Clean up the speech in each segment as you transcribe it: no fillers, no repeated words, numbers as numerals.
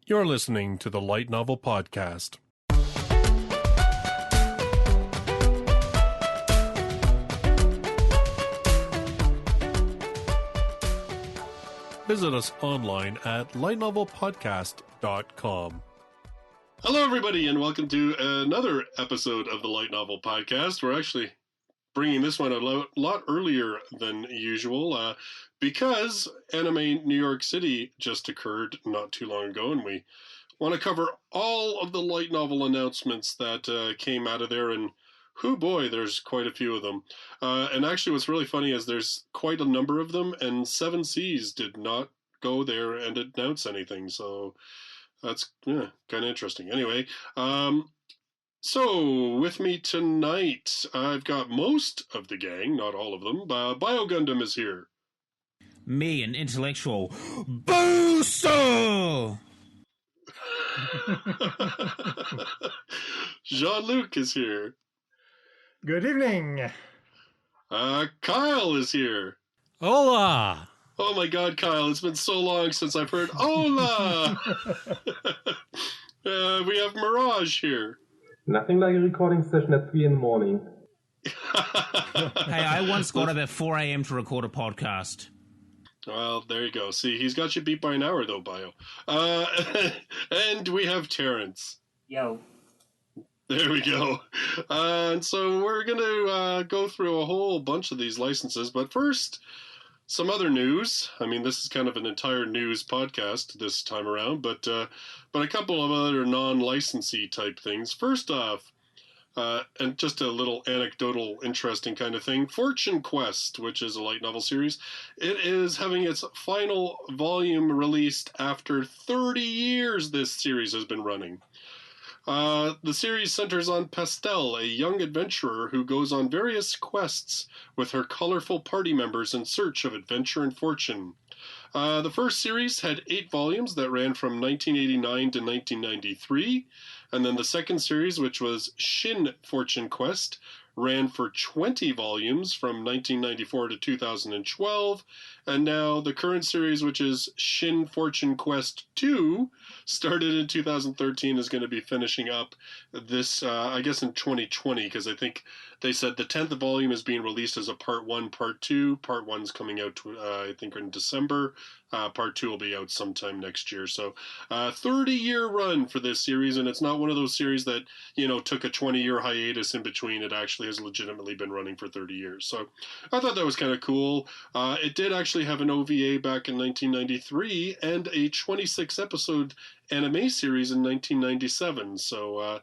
You're listening to the Light Novel Podcast. Visit us online at lightnovelpodcast.com. Hello, everybody, and welcome to another episode of the Light Novel Podcast. We're actually bringing this one a lot earlier than usual because Anime New York City just occurred not too long ago, and we want to cover all of the light novel announcements that came out of there, and boy, there's quite a few of them. And actually what's really funny is there's quite a number of them, and Seven Seas did not go there and announce anything, so that's kind of interesting. Anyway, so with me tonight, I've got most of the gang, not all of them. Bio Gundam is here. Me, an intellectual booster! Jean-Luc is here. Good evening. Kyle is here. Hola! Oh my god, Kyle, it's been so long since I've heard hola! We have Mirage here. Nothing like a recording session at 3 in the morning. Hey, I once got up at 4 a.m. to record a podcast. Well, there you go. See, he's got you beat by an hour, though, Bio. And we have Terrence. Yo. There we go. And so we're going to go through a whole bunch of these licenses, but first, some other news. I mean, this is kind of an entire news podcast this time around, but a couple of other non-licensee type things. First off, and just a little anecdotal, interesting kind of thing, Fortune Quest, which is a light novel series, it is having its final volume released after 30 years this series has been running. The series centers on Pastel, a young adventurer who goes on various quests with her colorful party members in search of adventure and fortune. The first series had 8 volumes that ran from 1989 to 1993, and then the second series, which was Shin Fortune Quest, ran for 20 volumes from 1994 to 2012, and now the current series, which is Shin Fortune Quest 2, started in 2013, is going to be finishing up this, I guess in 2020, because I think they said the 10th volume is being released as a Part 1, Part 2. Part 1's coming out, I think, in December. Part 2 will be out sometime next year. So 30-year run for this series, and it's not one of those series that, took a 20-year hiatus in between. It actually has legitimately been running for 30 years. So I thought that was kind of cool. It did actually have an OVA back in 1993 and a 26-episode anime series in 1997. So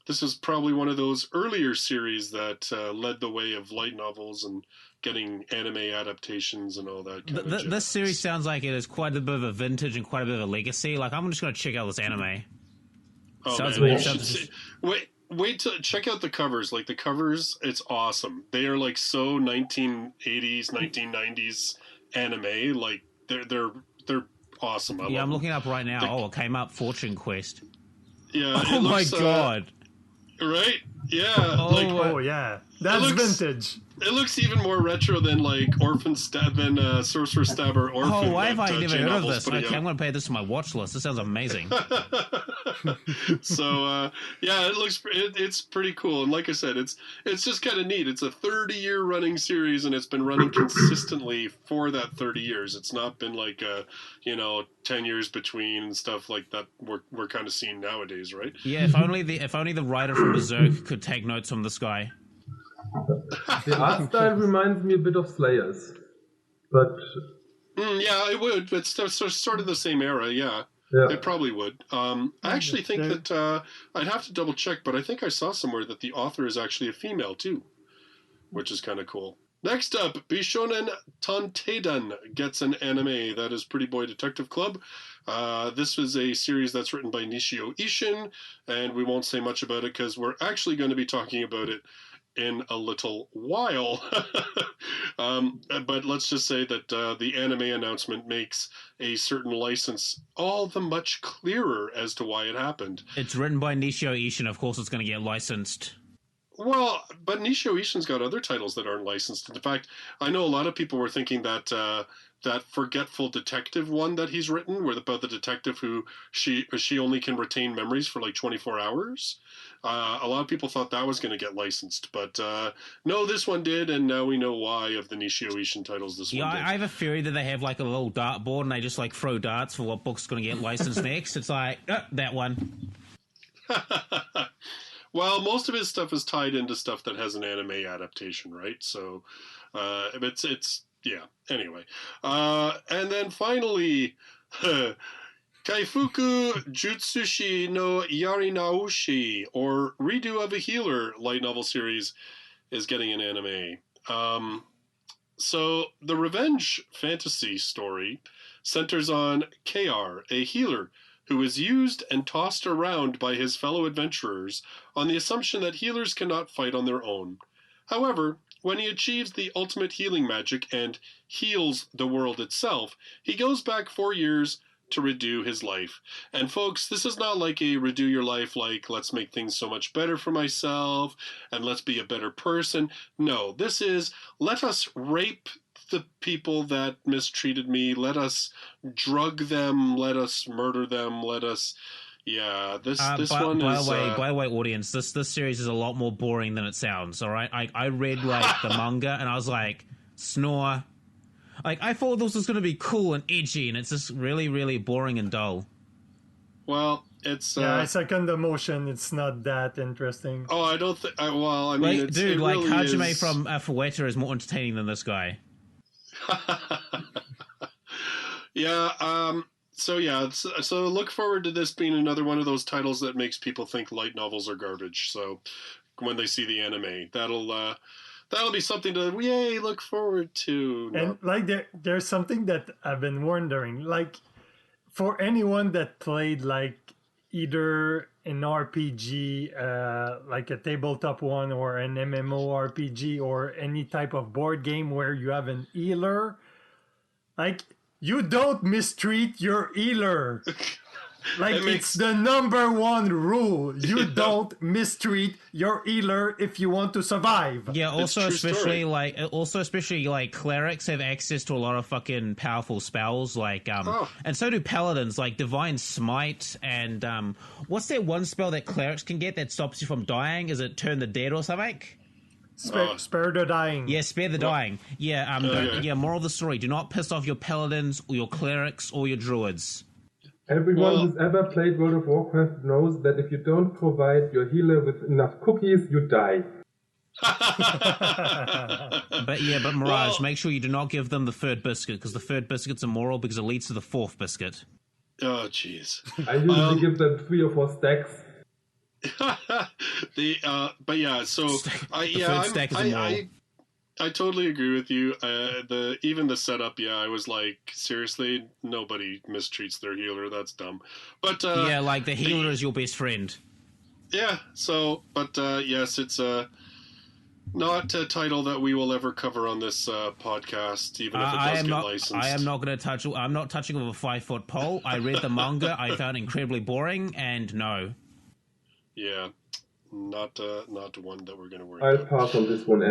this is probably one of those earlier series that led the way of light novels and getting anime adaptations and all that kind of jazz. This series sounds like it is quite a bit of a vintage and quite a bit of a legacy. Like, I'm just going to check out this anime. Oh, sounds man. Wait to check out the covers. Like, the covers, it's awesome. They are, like, so 1980s, 1990s anime. Like, they're awesome. I'm looking up right now. It came up, Fortune Quest. Yeah. Oh, my God. Right? Yeah. Oh, yeah. That's vintage. It looks even more retro than like Sorcerer Stabber Orphan. Oh, why have I never heard of this? Okay, I'm going to pay this to my watch list. This sounds amazing. So, yeah, it's pretty cool. And like I said, it's just kind of neat. It's a 30-year running series, and it's been running consistently for that 30 years. It's not been like 10 years between and stuff like that we're kind of seeing nowadays, right? Yeah, if only the writer from Berserk could take notes from this guy. The art style reminds me a bit of Slayers, but yeah, it would. It's sort of the same era. Yeah. It probably would. I actually think that I'd have to double check, but I think I saw somewhere that the author is actually a female too, which is kind of cool. Next up, Bishonen Tanteidan Gets an anime. That is Pretty Boy Detective Club. This is a series that's written by Nishio Ishin, and we won't say much about it because we're actually going to be talking about it in a little while. But let's just say that the anime announcement makes a certain license all the much clearer as to why it happened. It's written by Nishio Ishin. Of course it's going to get licensed. Well, but Nishio Ishin's got other titles that aren't licensed. In fact, I know a lot of people were thinking that that Forgetful Detective one that he's written, where about the detective who she only can retain memories for like 24 hours. A lot of people thought that was going to get licensed, but no, this one did, and now we know why of the Nishio Ishin titles. This one did. I have a theory that they have like a little dartboard and they just like throw darts for what book's going to get licensed next. It's like that one. Well, most of his stuff is tied into stuff that has an anime adaptation, right? So it's yeah. Anyway, and then finally, Kaifuku Jutsushi no Yarinaoshi, or Redo of a Healer light novel series, is getting an anime. So the revenge fantasy story centers on KR, a healer who is used and tossed around by his fellow adventurers on the assumption that healers cannot fight on their own. However, when he achieves the ultimate healing magic and heals the world itself, he goes back 4 years to redo his life. And folks, this is not like a redo your life like let's make things so much better for myself and let's be a better person. No, this is let us rape the people that mistreated me, let us drug them, let us murder them, let us this one is by the way, audience, this series is a lot more boring than it sounds. All right, I read like the manga and I was like, snore. Like I thought this was going to be cool and edgy, and it's just really, really boring and dull. Well, it's I second the motion. It's not that interesting. Oh, I don't think. Well, I mean, like, dude, like really Hajime is... from Fueta is more entertaining than this guy. Yeah. So look forward to this being another one of those titles that makes people think light novels are garbage. So when they see the anime, that'll be something to look forward to. And like there's something that I've been wondering, like for anyone that played like either an RPG, like a tabletop one, or an MMORPG, or any type of board game where you have an healer, like you don't mistreat your healer. Like it's the number one rule. You don't mistreat your healer if you want to survive. Yeah, also especially like clerics have access to a lot of fucking powerful spells, like and so do paladins, like Divine Smite, and what's that one spell that clerics can get that stops you from dying? Is it Turn the Dead or something? Spare the dying. Yeah, spare the dying. Yeah, moral of the story: do not piss off your paladins or your clerics or your druids. Everyone who's ever played World of Warcraft knows that if you don't provide your healer with enough cookies, you die. But Mirage, make sure you do not give them the third biscuit, because the third biscuit's immoral because it leads to the fourth biscuit. Oh, jeez. I usually give them 3 or 4 stacks. The third stack is immoral. I totally agree with you. Even the setup, I was like, seriously, nobody mistreats their healer. That's dumb. But like the healer is your best friend. Yeah. So, but yes, it's not a title that we will ever cover on this podcast, even if it does get licensed. I am not going to touch. I'm not touching with a 5-foot pole. I read the manga. I found it incredibly boring, and no. Yeah, not one that we're going to worry I'll about. pass on this one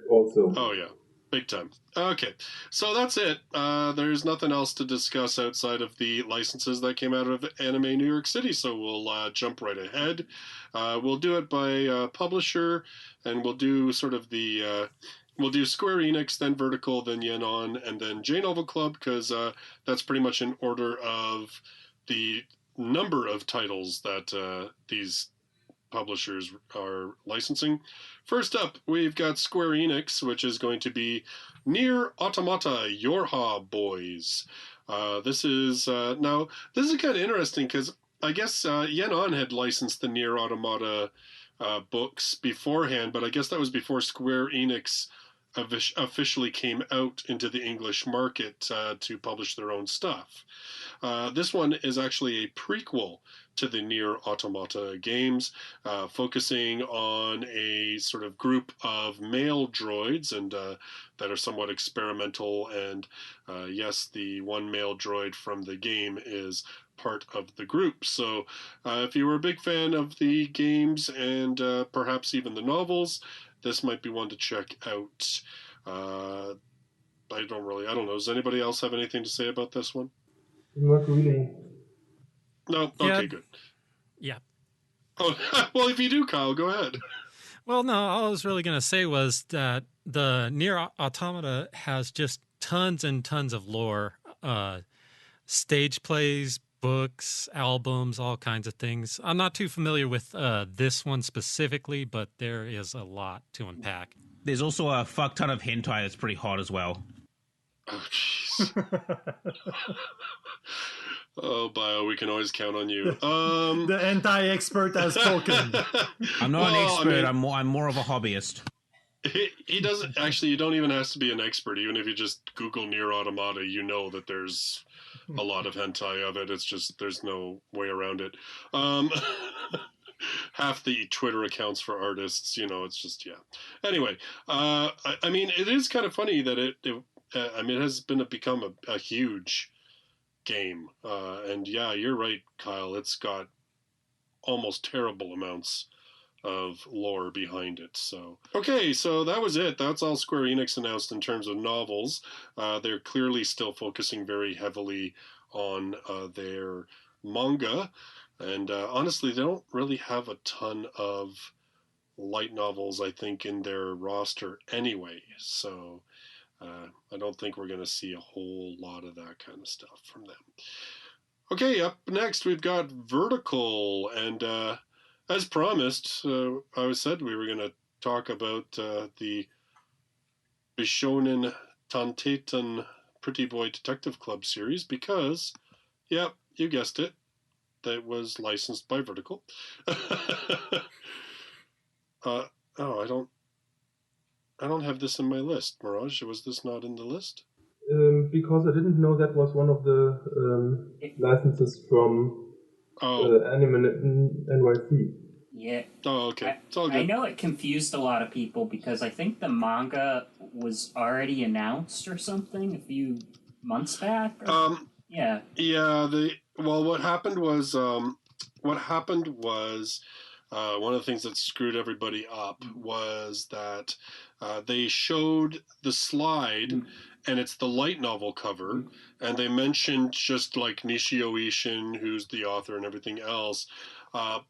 also. Oh, yeah. Big time. Okay, so that's it. There's nothing else to discuss outside of the licenses that came out of Anime New York City, so we'll jump right ahead. We'll do it by publisher, and we'll do sort of we'll do Square Enix, then Vertical, then Yenon, and then J-Novel Club, because that's pretty much in order of the number of titles that these publishers are licensing. First up, we've got Square Enix, which is going to be Nier Automata YoRHa Boys. This is kind of interesting because I guess Yenon had licensed the Nier Automata books beforehand, but I guess that was before Square Enix officially came out into the English market to publish their own stuff. This one is actually a prequel to the Nier Automata games, focusing on a sort of group of male droids and that are somewhat experimental. And yes, the one male droid from the game is part of the group. So if you were a big fan of the games and perhaps even the novels, this might be one to check out. I don't know. Does anybody else have anything to say about this one? Not really. No? Yeah. Okay, good. Yeah. Oh, well, if you do, Kyle, go ahead. Well, no, all I was really going to say was that the Nier Automata has just tons and tons of lore, stage plays, books, albums, all kinds of things. I'm not too familiar with this one specifically, but there is a lot to unpack. There's also a fuck ton of hentai that's pretty hot as well. Oh, jeez. Oh, Bio, we can always count on you. The anti-expert has spoken. I'm not an expert. I'm more of a hobbyist. He doesn't actually. You don't even have to be an expert. Even if you just Google Nier Automata, you know that there's a lot of hentai of it. It's just there's no way around it. Half the Twitter accounts for artists, it's just Anyway, I mean, it is kind of funny that it has become a huge game, and you're right, Kyle. It's got almost terrible amounts of lore behind it. So okay, so that was it. That's all Square Enix announced in terms of novels. They're clearly still focusing very heavily on their manga, and honestly, they don't really have a ton of light novels, I think, in their roster anyway. So I don't think we're going to see a whole lot of that kind of stuff from them. Okay, up next we've got Vertical, and as promised, I said we were going to talk about the Bishonen Tanteidan Pretty Boy Detective Club series because, you guessed it, that was licensed by Vertical. I don't have this in my list, Mirage. Was this not in the list? Because I didn't know that was one of the licenses from Anime NYC. Yeah. Oh, okay. It's all good. I know it confused a lot of people because I think the manga was already announced or something a few months back. Yeah. Yeah. What happened was one of the things that screwed everybody up was that they showed the slide, and it's the light novel cover, and they mentioned just like Nishio Ishin, who's the author and everything else,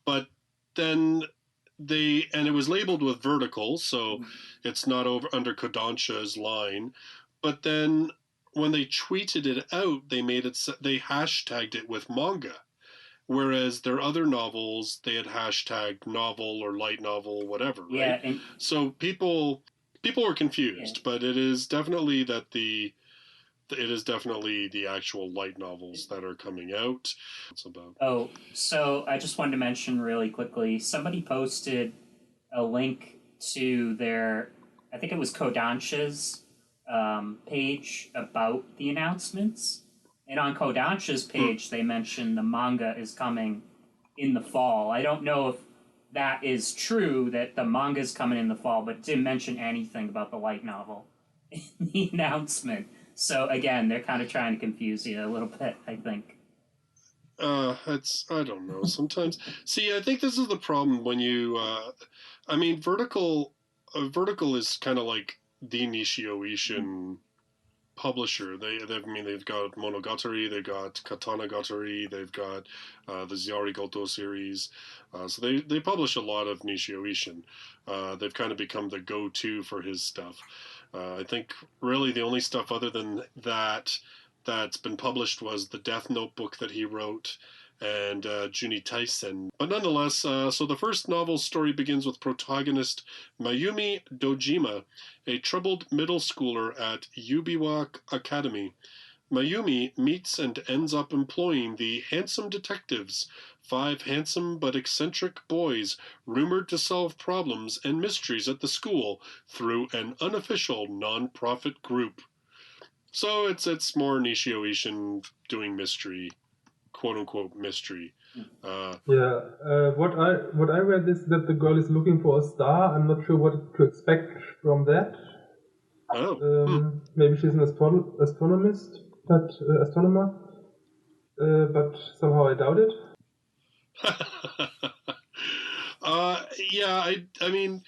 but then and it was labeled with Vertical, so it's not under Kodansha's line, but then when they tweeted it out, they hashtagged it with manga. Whereas their other novels, they had hashtagged novel or light novel, whatever, right? Yeah, and so people were confused, but it is definitely the actual light novels that are coming out. It's about. Oh, so I just wanted to mention really quickly, somebody posted a link to their, I think it was Kodansha's page about the announcements. And on Kodansha's page, they mentioned the manga is coming in the fall. I don't know if that is true, that the manga is coming in the fall, but it didn't mention anything about the light novel in the announcement. So, again, they're kind of trying to confuse you a little bit, I think. I don't know. Sometimes... See, I think this is the problem when you... Vertical is kind of like the Nishio Ishin publisher. They've got Monogatari, they've got Katanagatari, they've got the Ziari Goto series. So they publish a lot of Nishio Ishin. They've kind of become the go-to for his stuff. I think really the only stuff other than that's been published was the Death Note book that he wrote and Juni Taisen. But nonetheless, so the first novel's story begins with protagonist Mayumi Dojima, a troubled middle schooler at Yubiwa Academy. Mayumi meets and ends up employing the Handsome Detectives, 5 handsome but eccentric boys rumored to solve problems and mysteries at the school through an unofficial non-profit group. So it's more Nishio Ishin doing mystery, quote-unquote mystery. What I read is that the girl is looking for a star. I'm not sure what to expect from that. Maybe she's an astronomer. but somehow I doubt it. Yeah, I mean,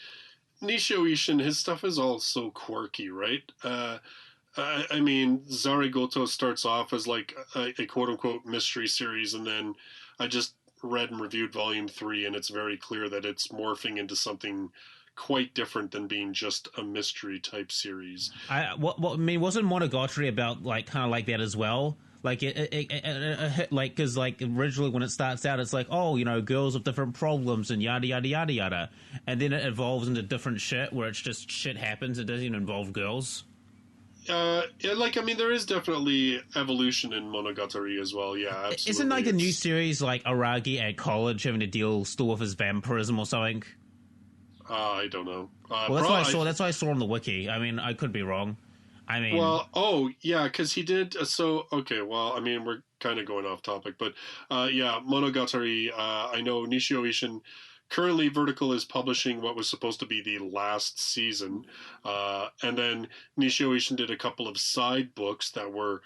Nishio Ishin, his stuff is all so quirky, right? I mean, Zarigoto starts off as like a quote-unquote mystery series, and then I just read and reviewed Volume 3, and it's very clear that it's morphing into something quite different than being just a mystery type series. I mean, wasn't Monogatari about like kind of like that as well? Like it like because like originally when it starts out, it's like, oh, you know, girls with different problems and yada yada yada yada, and then it evolves into different shit where it's just shit happens. It doesn't even involve girls. Yeah, like, I mean, there is definitely evolution in Monogatari as well. Yeah, absolutely. Isn't like a new series like Aragi at college having to deal still with his vampirism or something? I don't know. Well, that's what I saw. That's what I saw on the wiki. I mean, I could be wrong. I mean, well, oh yeah, because he did. So okay, well, I mean, we're kind of going off topic, but yeah, Monogatari. I know Nishio Ishin. Currently, Vertical is publishing what was supposed to be the last season, and then Nishio Ishin did a couple of side books that were,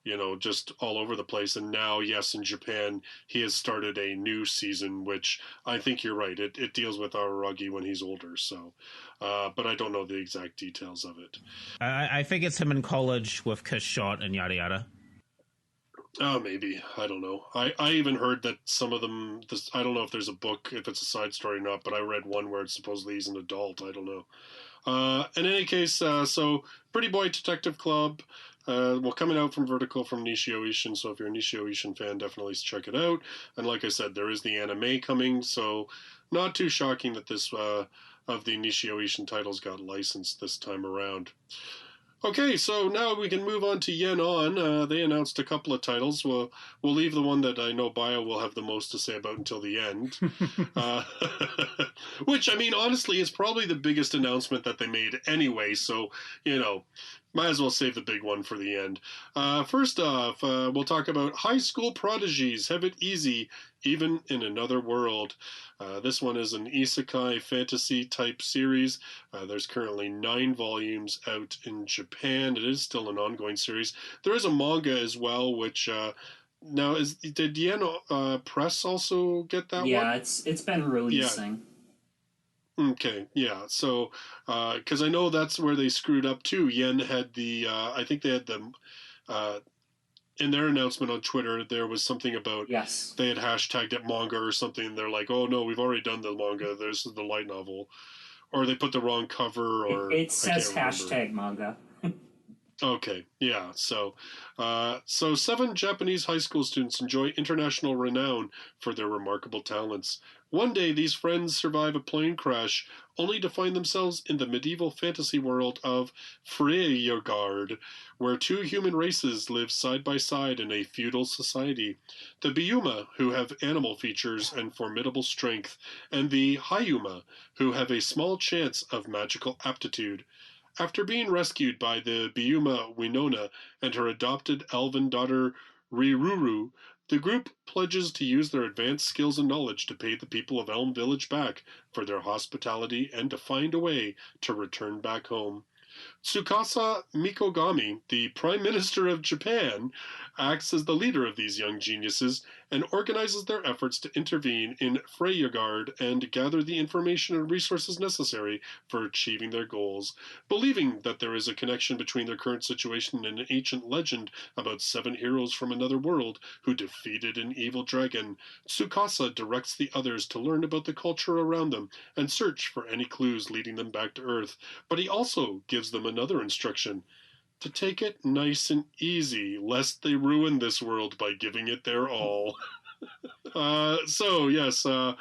you know, just all over the place. And now, yes, in Japan, he has started a new season, which I think you're right. It deals with Araragi when he's older. So, but I don't know the exact details of it. I think it's him in college with Kiss Shot and yada yada. Oh, maybe. I don't know. I even heard that some of them, I don't know if there's a book, if it's a side story or not, but I read one where it's supposedly he's an adult. I don't know. In any case, so Pretty Boy Detective Club, well, coming out from Vertical from Nishio Ishin, so if you're a Nishio Ishin fan, definitely check it out. And like I said, there is the anime coming, so not too shocking that this of the Nishio Ishin titles got licensed this time around. Okay, so now we can move on to Yen On. They announced a couple of titles. We'll leave the one that I know Bio will have the most to say about until the end. Which, I mean, honestly, is probably the biggest announcement that they made anyway, so, you know, might as well save the big one for the end. First off, we'll talk about High School Prodigies. Have it easy, even in another world. This one is an Isekai fantasy type series. There's currently 9 volumes out in Japan. It is still an ongoing series. There is a manga as well, which now did Yen Press also get that one? Yeah, it's been releasing. Yeah. Okay, yeah. So, because I know that's where they screwed up too. Yen had the, I think they had the, in their announcement on Twitter, there was something about, yes, they had hashtagged it manga or something. And they're like, oh no, we've already done the manga. There's the light novel, or they put the wrong cover, or it says hashtag manga. Okay, yeah. So 7 Japanese high school students enjoy international renown for their remarkable talents. One day, these friends survive a plane crash, only to find themselves in the medieval fantasy world of Freyjogard, where 2 human races live side by side in a feudal society. The Byuma, who have animal features and formidable strength, and the Hyuma, who have a small chance of magical aptitude. After being rescued by the Byuma Winona and her adopted elven daughter Riruru, the group pledges to use their advanced skills and knowledge to pay the people of Elm Village back for their hospitality and to find a way to return back home. Tsukasa Mikogami, the Prime Minister of Japan, acts as the leader of these young geniuses and organizes their efforts to intervene in Freyjogard and gather the information and resources necessary for achieving their goals. Believing that there is a connection between their current situation and an ancient legend about 7 heroes from another world who defeated an evil dragon, Tsukasa directs the others to learn about the culture around them and search for any clues leading them back to Earth, but he also gives them another instruction: to take it nice and easy, lest they ruin this world by giving it their all. So yes, I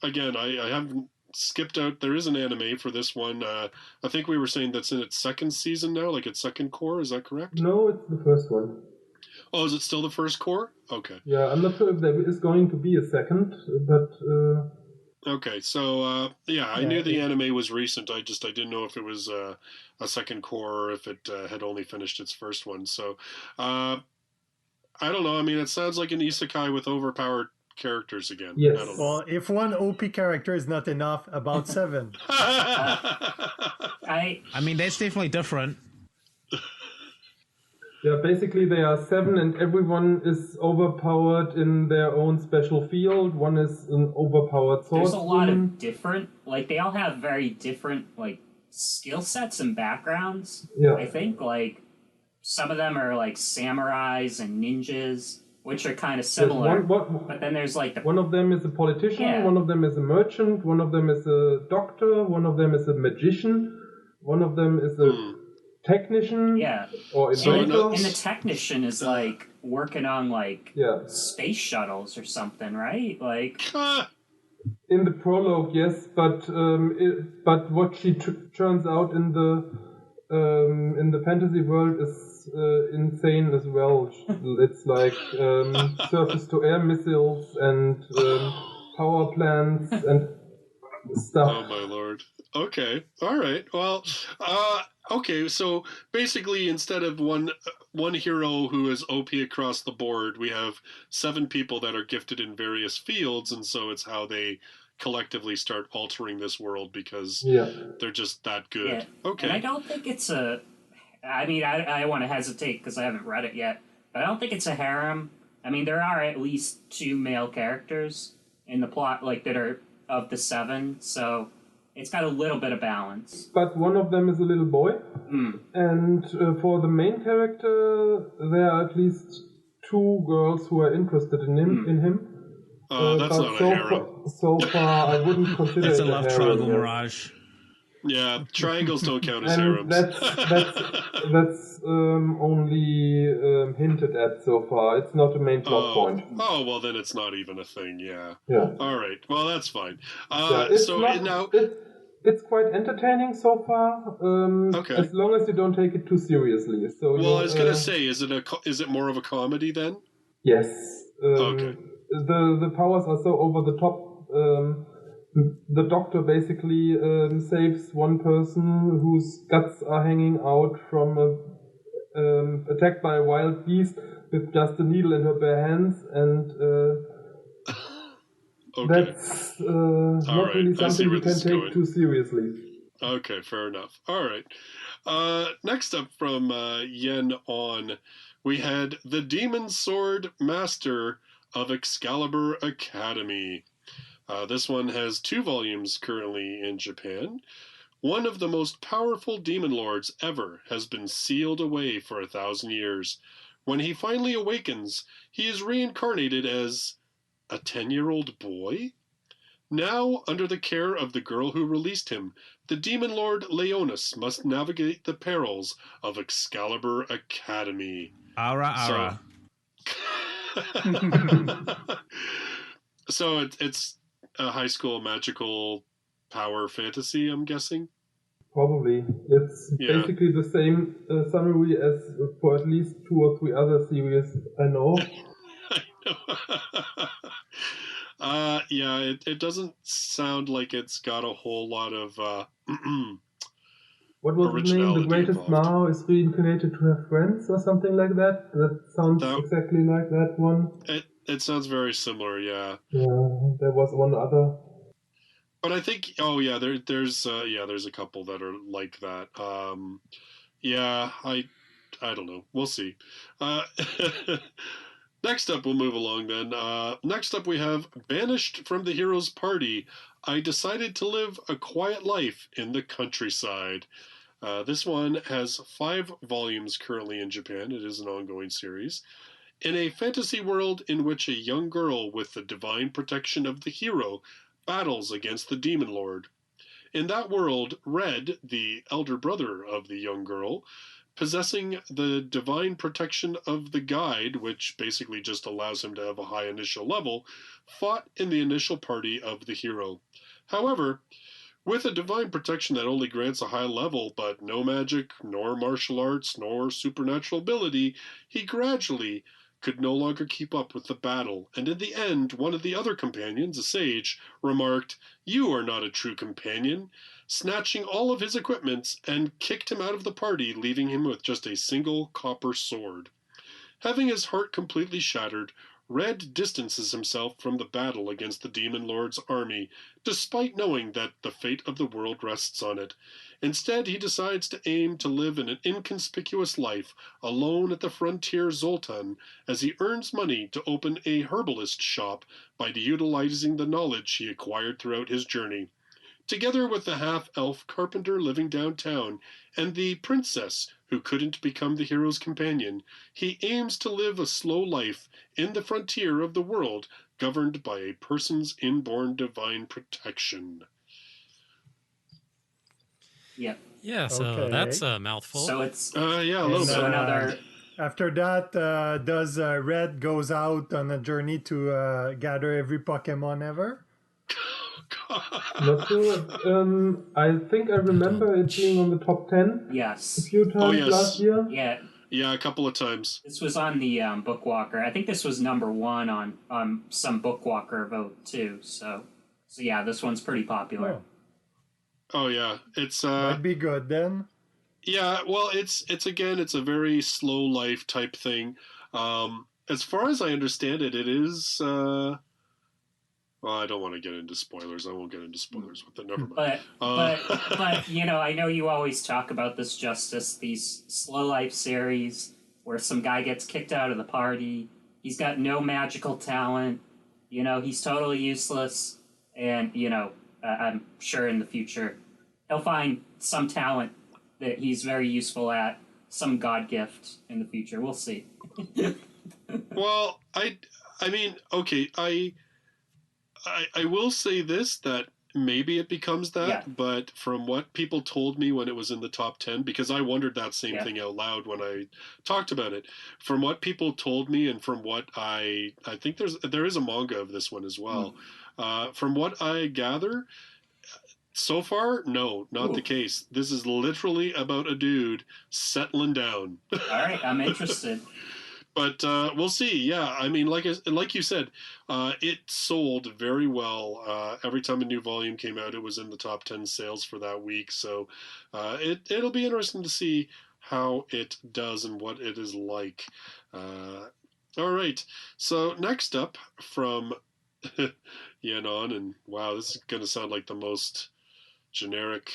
haven't skipped out. There is an anime for this one. I think we were saying that's in its 2nd season now, like its 2nd core. Is that correct? No, it's the first one. Oh, is it still the first core? Okay. Yeah, I'm not sure if there is going to be a second, but. Okay, so I knew the anime was recent. I didn't know if it was a 2nd core or if it had only finished its first one. So I don't know. I mean, it sounds like an isekai with overpowered characters again. Yes. I don't know. Well, if one OP character is not enough, about 7. I mean, that's definitely different. Yeah, basically they are 7 and everyone is overpowered in their own special field. One is an overpowered swordsman. There's a lot of different, like, they all have very different, like, skill sets and backgrounds. Yeah. I think, like, some of them are, like, samurais and ninjas, which are kind of similar. But then there's, like, one of them is a politician, one of them is a merchant, one of them is a doctor, one of them is a magician, one of them is a technician or inventor. And the technician is like working on like space shuttles or something, right? Like in the prologue, yes, but what she turns out in the fantasy world is insane as well. It's like surface to air missiles and power plants and stuff. Oh my lord. Okay. All right. Well, okay. So basically, instead of one hero who is OP across the board, we have 7 people that are gifted in various fields, and so it's how they collectively start altering this world because they're just that good. Yeah. Okay. And I don't think it's a. I mean, I want to hesitate because I haven't read it yet, but I don't think it's a harem. I mean, there are at least 2 male characters in the plot, like that are of the 7, so. It's got a little bit of balance. But one of them is a little boy. And for the main character, there are at least 2 girls who are interested in him. That's not a harem. So far, I wouldn't consider it a harem. It's a love triangle mirage. Yeah, triangles don't count as and harems. That's only hinted at so far. It's not a main plot point. Oh, well, then it's not even a thing, yeah. All right, well, that's fine. It's quite entertaining so far, as long as you don't take it too seriously. So I was going to say, is it more of a comedy then? Yes. Okay. The powers are so over the top. The doctor basically saves one person whose guts are hanging out from attacked by a wild beast with just a needle in her bare hands, and that's not really something you can take too seriously. Okay, fair enough. All right. Next up from Yen on, we had the Demon Sword Master of Excalibur Academy. This one has 2 volumes currently in Japan. One of the most powerful demon lords ever has been sealed away for 1,000 years. When he finally awakens, he is reincarnated as a 10-year-old boy? Now, under the care of the girl who released him, the demon lord Leonis must navigate the perils of Excalibur Academy. Ara. So it's a high school magical power fantasy, I'm guessing? Probably. It's basically the same summary as for at least 2 or 3 other series I know. It doesn't sound like it's got a whole lot of what was the name? The greatest Mao is reincarnated to have friends or something like that? That sounds exactly like that one. It sounds very similar, yeah. Yeah, there was one other. But I think, there's a couple that are like that. I don't know. We'll see. Next up, we'll move along then. Next up, we have Banished from the Hero's Party. I decided to live a quiet life in the countryside. This one has 5 volumes currently in Japan. It is an ongoing series. In a fantasy world in which a young girl with the divine protection of the hero battles against the demon lord. In that world, Red, the elder brother of the young girl, possessing the divine protection of the guide, which basically just allows him to have a high initial level, fought in the initial party of the hero. However, with a divine protection that only grants a high level, but no magic, nor martial arts, nor supernatural ability, he gradually could no longer keep up with the battle, and in the end, one of the other companions, a sage, remarked, "You are not a true companion," snatching all of his equipments and kicked him out of the party, leaving him with just a single copper sword. Having his heart completely shattered, Red distances himself from the battle against the Demon Lord's army, despite knowing that the fate of the world rests on it. Instead, he decides to aim to live an inconspicuous life, alone at the frontier Zoltan, as he earns money to open a herbalist shop by utilizing the knowledge he acquired throughout his journey. Together with the half-elf carpenter living downtown and the princess who couldn't become the hero's companion, he aims to live a slow life in the frontier of the world, governed by a person's inborn divine protection. Yeah. Yeah, so that's a mouthful. So it's yeah, a little bit. Another. After that, does Red goes out on a journey to gather every Pokemon ever? Not sure. I think I remember it being on the top 10 a Yes. few times last year. Yeah. Yeah, a couple of times. This was on the Bookwalker. I think this was number 1 on some Bookwalker vote too. So yeah, this one's pretty popular. Oh yeah, it's might be good then. Yeah, well, it's a very slow life type thing. As far as I understand it, it is. Well, I don't want to get into spoilers. I won't get into spoilers with it. Never mind. But you know, I know you always talk about this, Justus. These slow life series where some guy gets kicked out of the party. He's got no magical talent. You know, he's totally useless. And you know, I'm sure in the future he'll find some talent that he's very useful at, some god gift in the future. We'll see. Well, I mean, okay, I will say this, that maybe it becomes that, but from what people told me when it was in the top 10, because I wondered that same thing out loud when I talked about it, from what people told me and from what I think there is a manga of this one as well. From what I gather, so far, no, not the case. This is literally about a dude settling down. All right, I'm interested. But we'll see. Yeah, I mean, like you said, it sold very well. Every time a new volume came out, it was in the top 10 sales for that week. So it'll be interesting to see how it does and what it is like. All right. So next up from Yenon, and wow, this is going to sound like the most generic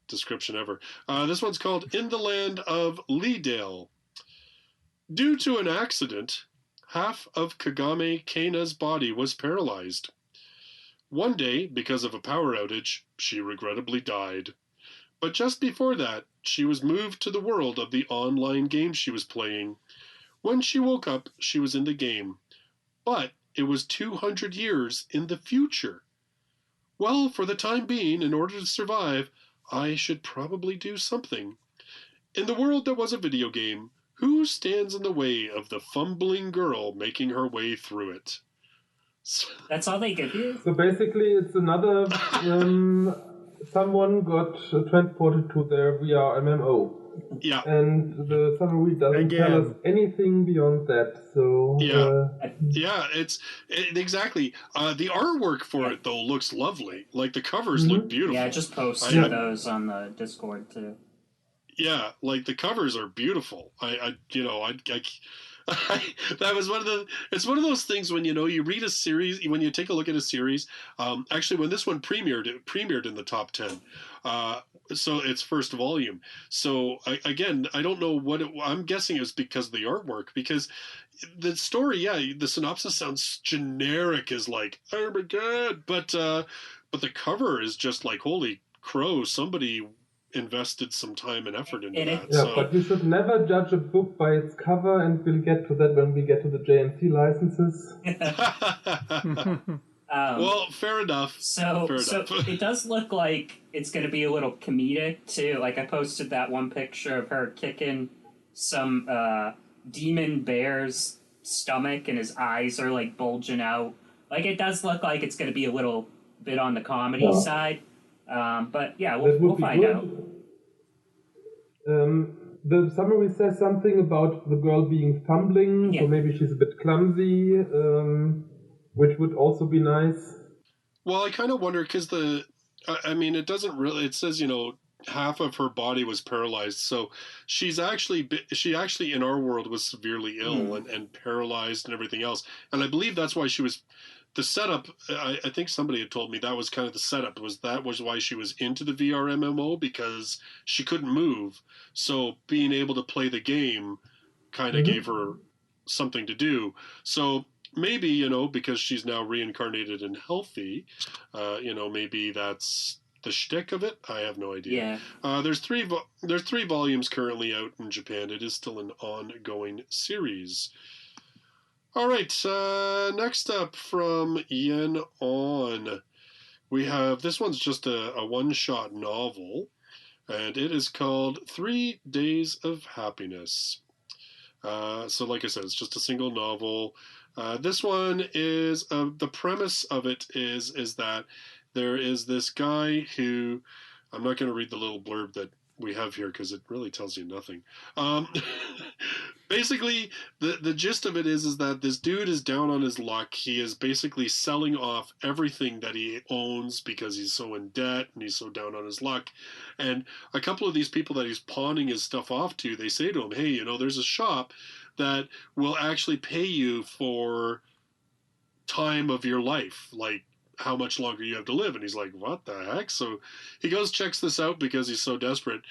description ever. This one's called In the Land of Leadale. Due to an accident, half of Kagame Keina's body was paralyzed. One day, because of a power outage, she regrettably died. But just before that, she was moved to the world of the online game she was playing. When she woke up, she was in the game. But it was 200 years in the future. Well, for the time being, in order to survive, I should probably do something. In the world that was a video game, who stands in the way of the fumbling girl making her way through it? That's all they give you? So basically, it's another... someone got transported to there via MMO. Yeah. And the summary doesn't tell us anything beyond that. So exactly. The artwork for it though looks lovely. Like the covers look beautiful. Yeah, I just posted those on the Discord too. Yeah, like the covers are beautiful. That was it's one of those things when, you read a series, when you take a look at a series, actually when this one premiered, it premiered in the top 10. So it's first volume. So I don't know I'm guessing it was because of the artwork, because the story, the synopsis sounds generic as like, oh my God, but the cover is just like, holy crow, somebody invested some time and effort into that. Yeah, but you should never judge a book by its cover, and we'll get to that when we get to the JMC licenses. Well, fair enough. So it does look like it's going to be a little comedic too. Like I posted that one picture of her kicking some demon bear's stomach, and his eyes are like bulging out. Like it does look like it's going to be a little bit on the comedy side. But yeah, we'll find out. The summary says something about the girl being fumbling, so maybe she's a bit clumsy, which would also be nice. Well, I kind of wonder because it doesn't really. It says half of her body was paralyzed. So she actually in our world was severely ill and paralyzed and everything else. And I believe that's why she was the setup. I think somebody had told me that was kind of the setup, was why she was into the VR MMO, because she couldn't move. So being able to play the game kind of gave her something to do. So maybe, you know, because she's now reincarnated and healthy, you know, maybe that's the shtick of it. I have no idea. Yeah. There's three volumes currently out in Japan. It is still an ongoing series. All right. Next up from Yen On, we have, this one's just a one-shot novel, and it is called 3 Days of Happiness. So like I said, it's just a single novel. This one is, the premise of it is that there is this guy who, I'm not going to read the little blurb that we have here because it really tells you nothing. Basically, the gist of it is that this dude is down on his luck. He is basically selling off everything that he owns because he's so in debt and he's so down on his luck. And a couple of these people that he's pawning his stuff off to, they say to him, hey, you know, there's a shop that will actually pay you for time of your life, like how much longer you have to live. And he's like, what the heck? So he goes, checks this out because he's so desperate.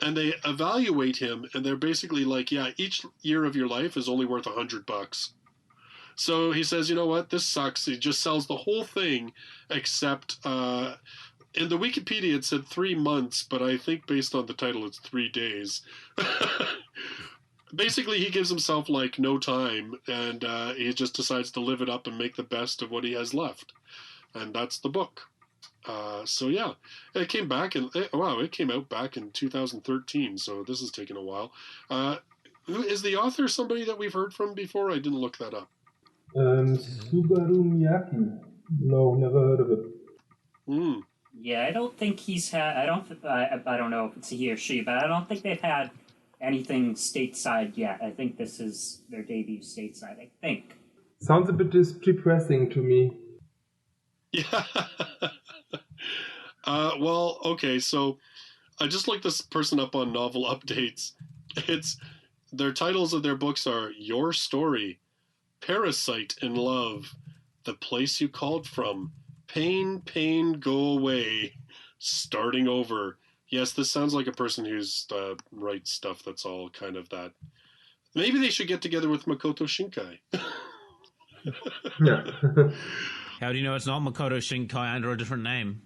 And they evaluate him, and they're basically like, yeah, each year of your life is only worth $100. So he says, you know what, this sucks. He just sells the whole thing, except in the Wikipedia it said 3 months, but I think based on the title it's 3 days. Basically, he gives himself like no time, and he just decides to live it up and make the best of what he has left. And that's the book. So yeah, it came back, and it came out back in 2013. So this has taken a while. Who is the author? Somebody that we've heard from before? I didn't look that up. Subaru Miyake. No, never heard of it. Yeah, I don't think he's had. I don't know if it's a he or she, but I don't think they've had anything stateside yet. I think this is their debut stateside. I think. Sounds a bit depressing to me. Yeah. Well, okay, so I just looked this person up on Novel Updates. Their titles of their books are Your Story, Parasite in Love, The Place You Called From, Pain, Go Away, Starting Over. Yes, this sounds like a person who's writes stuff that's all kind of that. Maybe they should get together with Makoto Shinkai. Yeah. How do you know it's not Makoto Shinkai under a different name?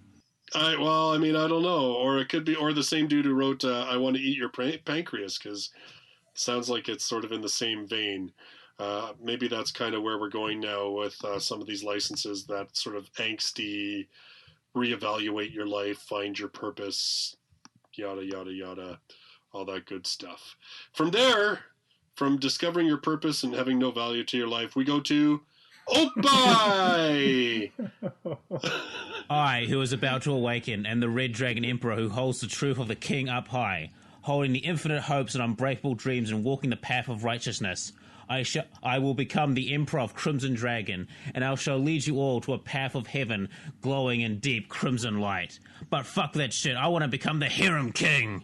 I don't know. Or it could be, or the same dude who wrote I Want to Eat Your Pancreas, because it sounds like it's sort of in the same vein. Maybe that's kind of where we're going now with some of these licenses, that sort of angsty, reevaluate your life, find your purpose, yada, yada, yada, all that good stuff. From there, from discovering your purpose and having no value to your life, we go to Oppai! I, who is about to awaken, and the Red Dragon Emperor who holds the truth of the King up high, holding the infinite hopes and unbreakable dreams and walking the path of righteousness. I will become the Emperor of Crimson Dragon, and I shall lead you all to a path of heaven glowing in deep crimson light. But fuck that shit, I want to become the Harem King!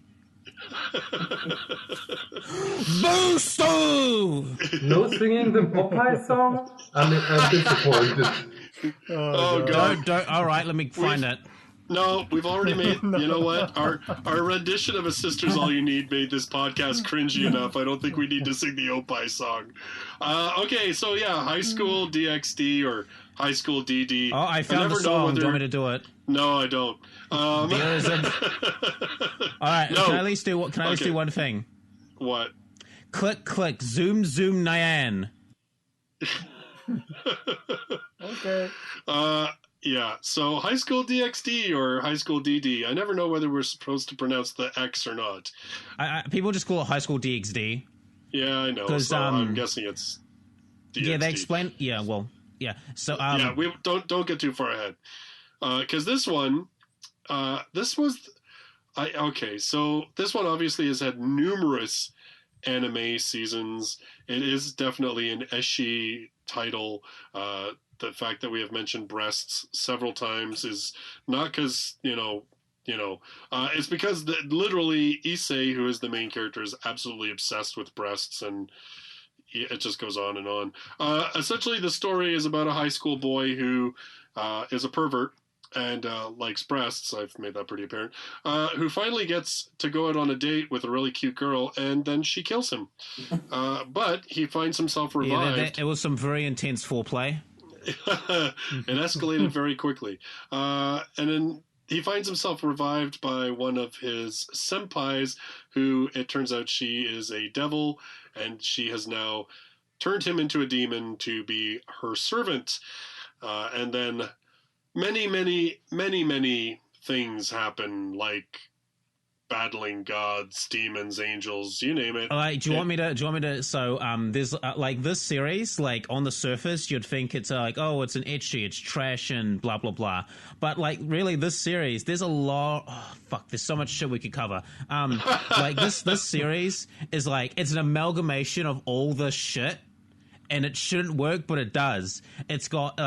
Boosto! No singing the Popeye song? I'm disappointed. Oh God! Don't. All right, let me find it. No, we've already made. You know what? Our rendition of "A Sister's All You Need" made this podcast cringy enough. I don't think we need to sing the Oppai song. Okay, so yeah, High School DxD or High School DD. Oh, I found the song. Do you want me to do it? No, I don't. All right. No. Can I at least do what? Can I at least do one thing? What? Click, click, zoom, Nyan. Okay. Yeah, so High School DxD or High School DD. I never know whether we're supposed to pronounce the X or not. People just call it High School DxD. Yeah, I know. So I'm guessing it's DxD. Yeah, they explain. Yeah, well, yeah. So yeah, we don't get too far ahead, because this one, so this one obviously has had numerous anime seasons. It is definitely an ecchi title. The fact that we have mentioned breasts several times is not because, It's because literally Issei, who is the main character, is absolutely obsessed with breasts, and it just goes on and on. Essentially, the story is about a high school boy who is a pervert and likes breasts. I've made that pretty apparent. Who finally gets to go out on a date with a really cute girl, and then she kills him. But he finds himself revived. Yeah, it was some very intense foreplay. It escalated very quickly. And then he finds himself revived by one of his senpais, who it turns out she is a devil, and she has now turned him into a demon to be her servant. And then many things happen, like battling gods, demons, angels, you name it. Do you want me to? So, there's like this series, like on the surface, you'd think it's like, oh, it's an ecchi, it's trash and blah blah blah. But like, really, this series, there's a lot. Oh, fuck, there's so much shit we could cover. Like this series is like, it's an amalgamation of all the shit. And it shouldn't work, but it does. It's got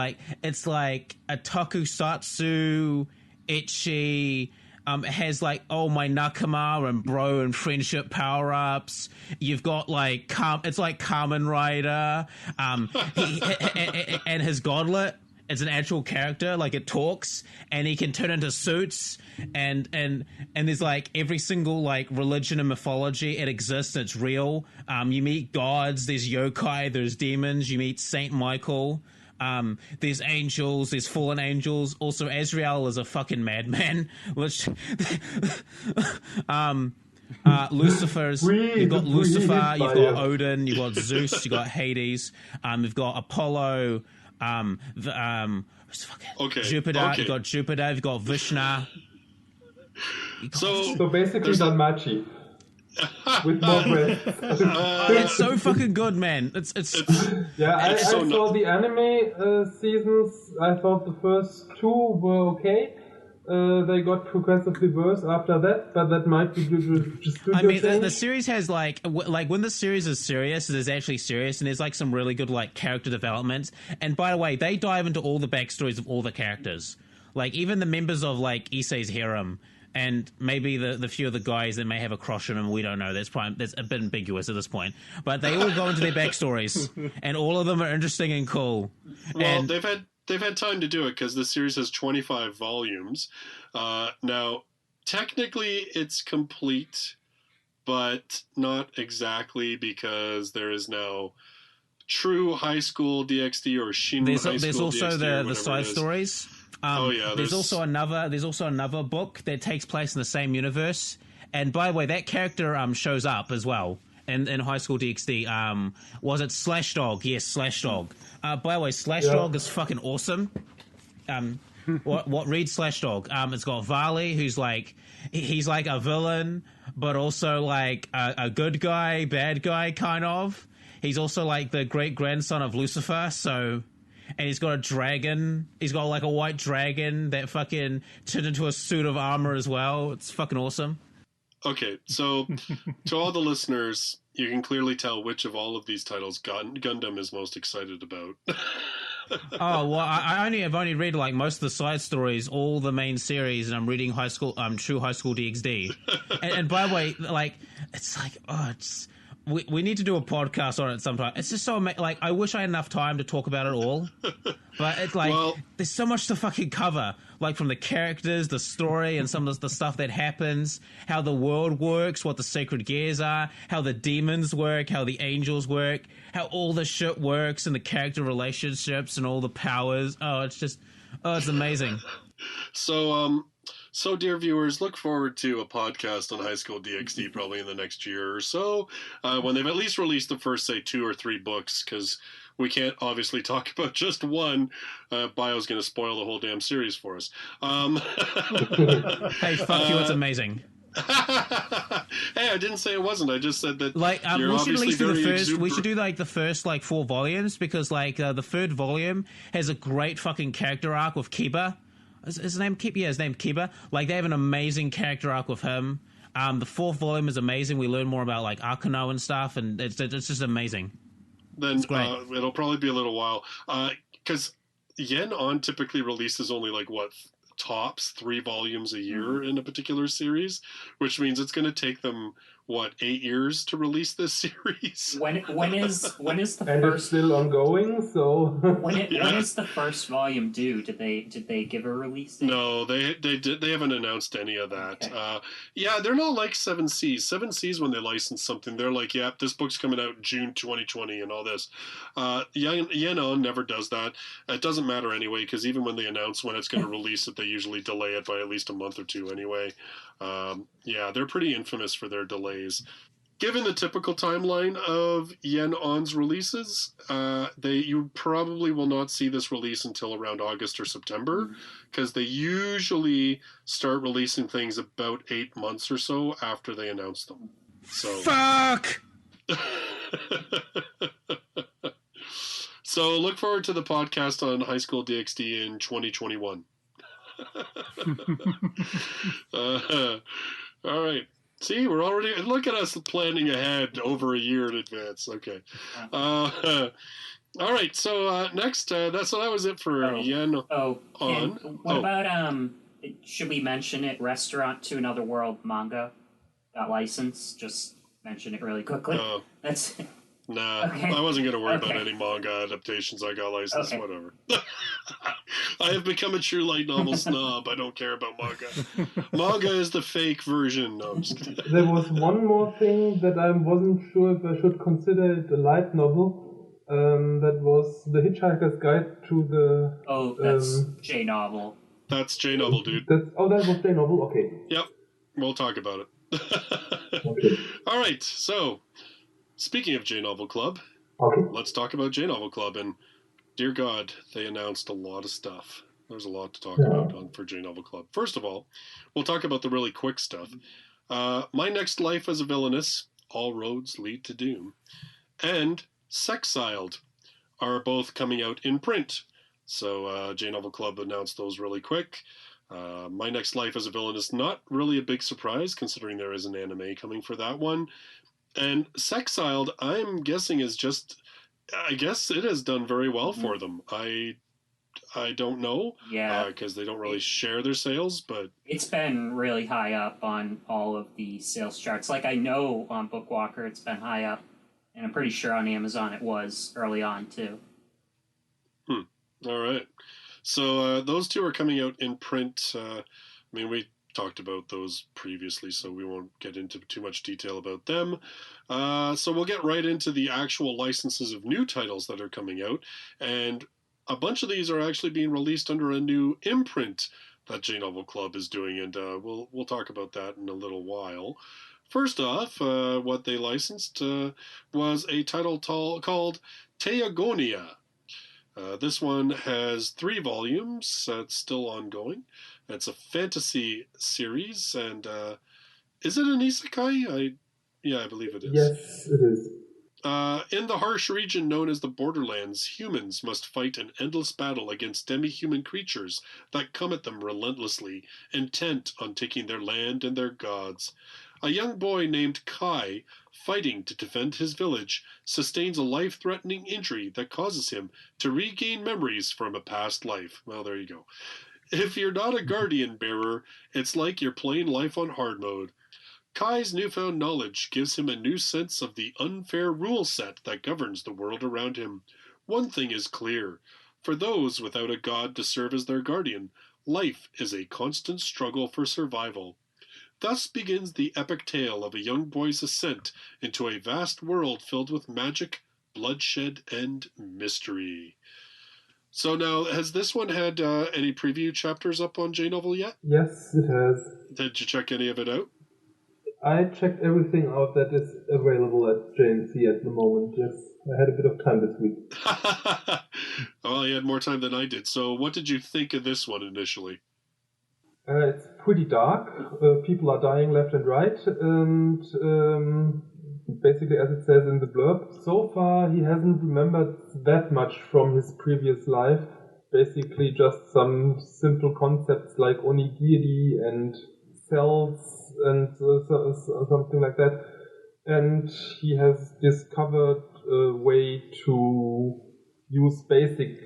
it's like a tokusatsu, ecchi. It has like, oh, my nakama and bro and friendship power ups. You've got like it's like Kamen Rider. And his godlet. It's an actual character, like it talks, and he can turn into suits, and there's like every single like religion and mythology, it exists, it's real. You meet gods, there's yokai, there's demons, you meet Saint Michael, there's angels, there's fallen angels. Also, Azrael is a fucking madman, which Lucifer's, you've got Lucifer, you've got Odin, you've got Zeus, you've got Hades, you've got Apollo, Jupiter. Okay. You've got Jupiter. You've got Vishnu. So basically, Danmachi with more breath. It's so fucking good, man. It's yeah. I saw the anime seasons. I thought the first two were okay. They got progressively worse after that, but that might be due to just studio change. The series has like when the series is serious, it is actually serious, and there's like some really good like character development. And by the way, they dive into all the backstories of all the characters, like even the members of like Issei's harem, and maybe the few of the guys that may have a crush on him. We don't know. That's a bit ambiguous at this point, but they all go into their backstories, and all of them are interesting and cool. Well, They've had time to do it because the series has 25 volumes. Now, technically, it's complete, but not exactly, because there is now true High School DxD or Shin High School There's also DxD the side stories. There's also another book that takes place in the same universe. And by the way, that character shows up as well in High School DxD. Was it Slash Dog? Yes, Slash Dog. By the way, Slash Dog is fucking awesome. Read Slash Dog. It's got Vali, who's like, he's like a villain, but also like a good guy, bad guy kind of. He's also like the great grandson of Lucifer, so. And he's got a dragon. He's got like a white dragon that fucking turned into a suit of armor as well. It's fucking awesome. Okay, so to all the listeners, you can clearly tell which of all of these titles Gundam is most excited about. Oh, well, I've only read like most of the side stories, all the main series, and I'm reading True High School DxD. and by the way, like, it's like, we need to do a podcast on it sometime. It's just so like, I wish I had enough time to talk about it all, but it's like, there's so much to fucking cover, like from the characters, the story, and some of the stuff that happens, how the world works, what the sacred gears are, how the demons work, how the angels work, how all the shit works, and the character relationships and all the powers. It's amazing. So, dear viewers, look forward to a podcast on High School DxD probably in the next year or so, when they've at least released the first, say, 2 or 3 books, because we can't obviously talk about just one. Bio's going to spoil the whole damn series for us. Hey, fuck you, it's amazing. Hey, I didn't say it wasn't. I just said that. Like, you're we should at least do the first. exuberant. We should do like the first like 4 volumes, because like the 3rd volume has a great fucking character arc with Kiba. Is his name Kiba? Yeah, his name Kiba. Like, they have an amazing character arc with him. The 4th volume is amazing. We learn more about like Akuno and stuff, and it's just amazing. Then it'll probably be a little while, because Yen On typically releases only like tops 3 volumes a year in a particular series, which means it's going to take them 8 years to release this series. When is the and first? It's still ongoing, so When is the first volume due? Did they give a release date? No, they haven't announced any of that. Okay. They're not like Seven Seas. Seven Seas, when they license something, they're like, "Yeah, this book's coming out June 2020 and all this." Yenon never does that. It doesn't matter anyway, because even when they announce when it's going to release it, they usually delay it by at least a month or two anyway. They're pretty infamous for their delays. Given the typical timeline of Yen-On's releases, you probably will not see this release until around August or September, because they usually start releasing things about 8 months or so after they announce them. So Fuck! So look forward to the podcast on High School DxD in 2021. All right. See, we're already... Look at us planning ahead over a year in advance. Okay. All right, so next, that was it for Yen On. What about, should we mention it, Restaurant to Another World manga got licensed? Just mention it really quickly. That's... Nah, okay. I wasn't going to worry about any manga adaptations I got licensed, whatever. I have become a true light novel snob. I don't care about manga. Manga is the fake version. No, I'm just kidding. There was one more thing that I wasn't sure if I should consider it a light novel. That was The Hitchhiker's Guide to the... Oh, that's J-novel. That's J-novel, dude. That was J-novel? Okay. Yep, we'll talk about it. Okay. All right, so... Speaking of J-Novel Club, let's talk about J-Novel Club. And dear God, they announced a lot of stuff. There's a lot to talk about for J-Novel Club. First of all, we'll talk about the really quick stuff. My Next Life as a Villainess, All Roads Lead to Doom, and Sexiled are both coming out in print. So J-Novel Club announced those really quick. My Next Life as a Villainess, not really a big surprise, considering there is an anime coming for that one. And Sexiled, I'm guessing, is just... I guess it has done very well for them. I don't know. Yeah. Because they don't really share their sales, but... It's been really high up on all of the sales charts. Like, I know on Bookwalker it's been high up, and I'm pretty sure on Amazon it was early on, too. All right. So those two are coming out in print. We talked about those previously, so we won't get into too much detail about them. So we'll get right into the actual licenses of new titles that are coming out, and a bunch of these are actually being released under a new imprint that J-Novel Club is doing, and we'll talk about that in a little while. First off, what they licensed was a title called Teogonia. This one has 3 volumes. It's still ongoing. It's a fantasy series, and is it an isekai? I believe it is. Yes, it is. In the harsh region known as the Borderlands, humans must fight an endless battle against demi-human creatures that come at them relentlessly, intent on taking their land and their gods. A young boy named Kai, fighting to defend his village, sustains a life-threatening injury that causes him to regain memories from a past life. Well, there you go. If you're not a guardian bearer, it's like you're playing life on hard mode. Kai's newfound knowledge gives him a new sense of the unfair rule set that governs the world around him. One thing is clear. For those without a god to serve as their guardian, life is a constant struggle for survival. Thus begins the epic tale of a young boy's ascent into a vast world filled with magic, bloodshed, and mystery. So now, has this one had any preview chapters up on J-Novel yet? Yes, it has. Did you check any of it out? I checked everything out that is available at JNC at the moment. Yes, I had a bit of time this week. Well, you had more time than I did. So what did you think of this one initially? It's pretty dark. People are dying left and right. And basically, as it says in the blurb, so far he hasn't remembered that much from his previous life. Basically just some simple concepts like onigiri and cells and something like that. And he has discovered a way to use basic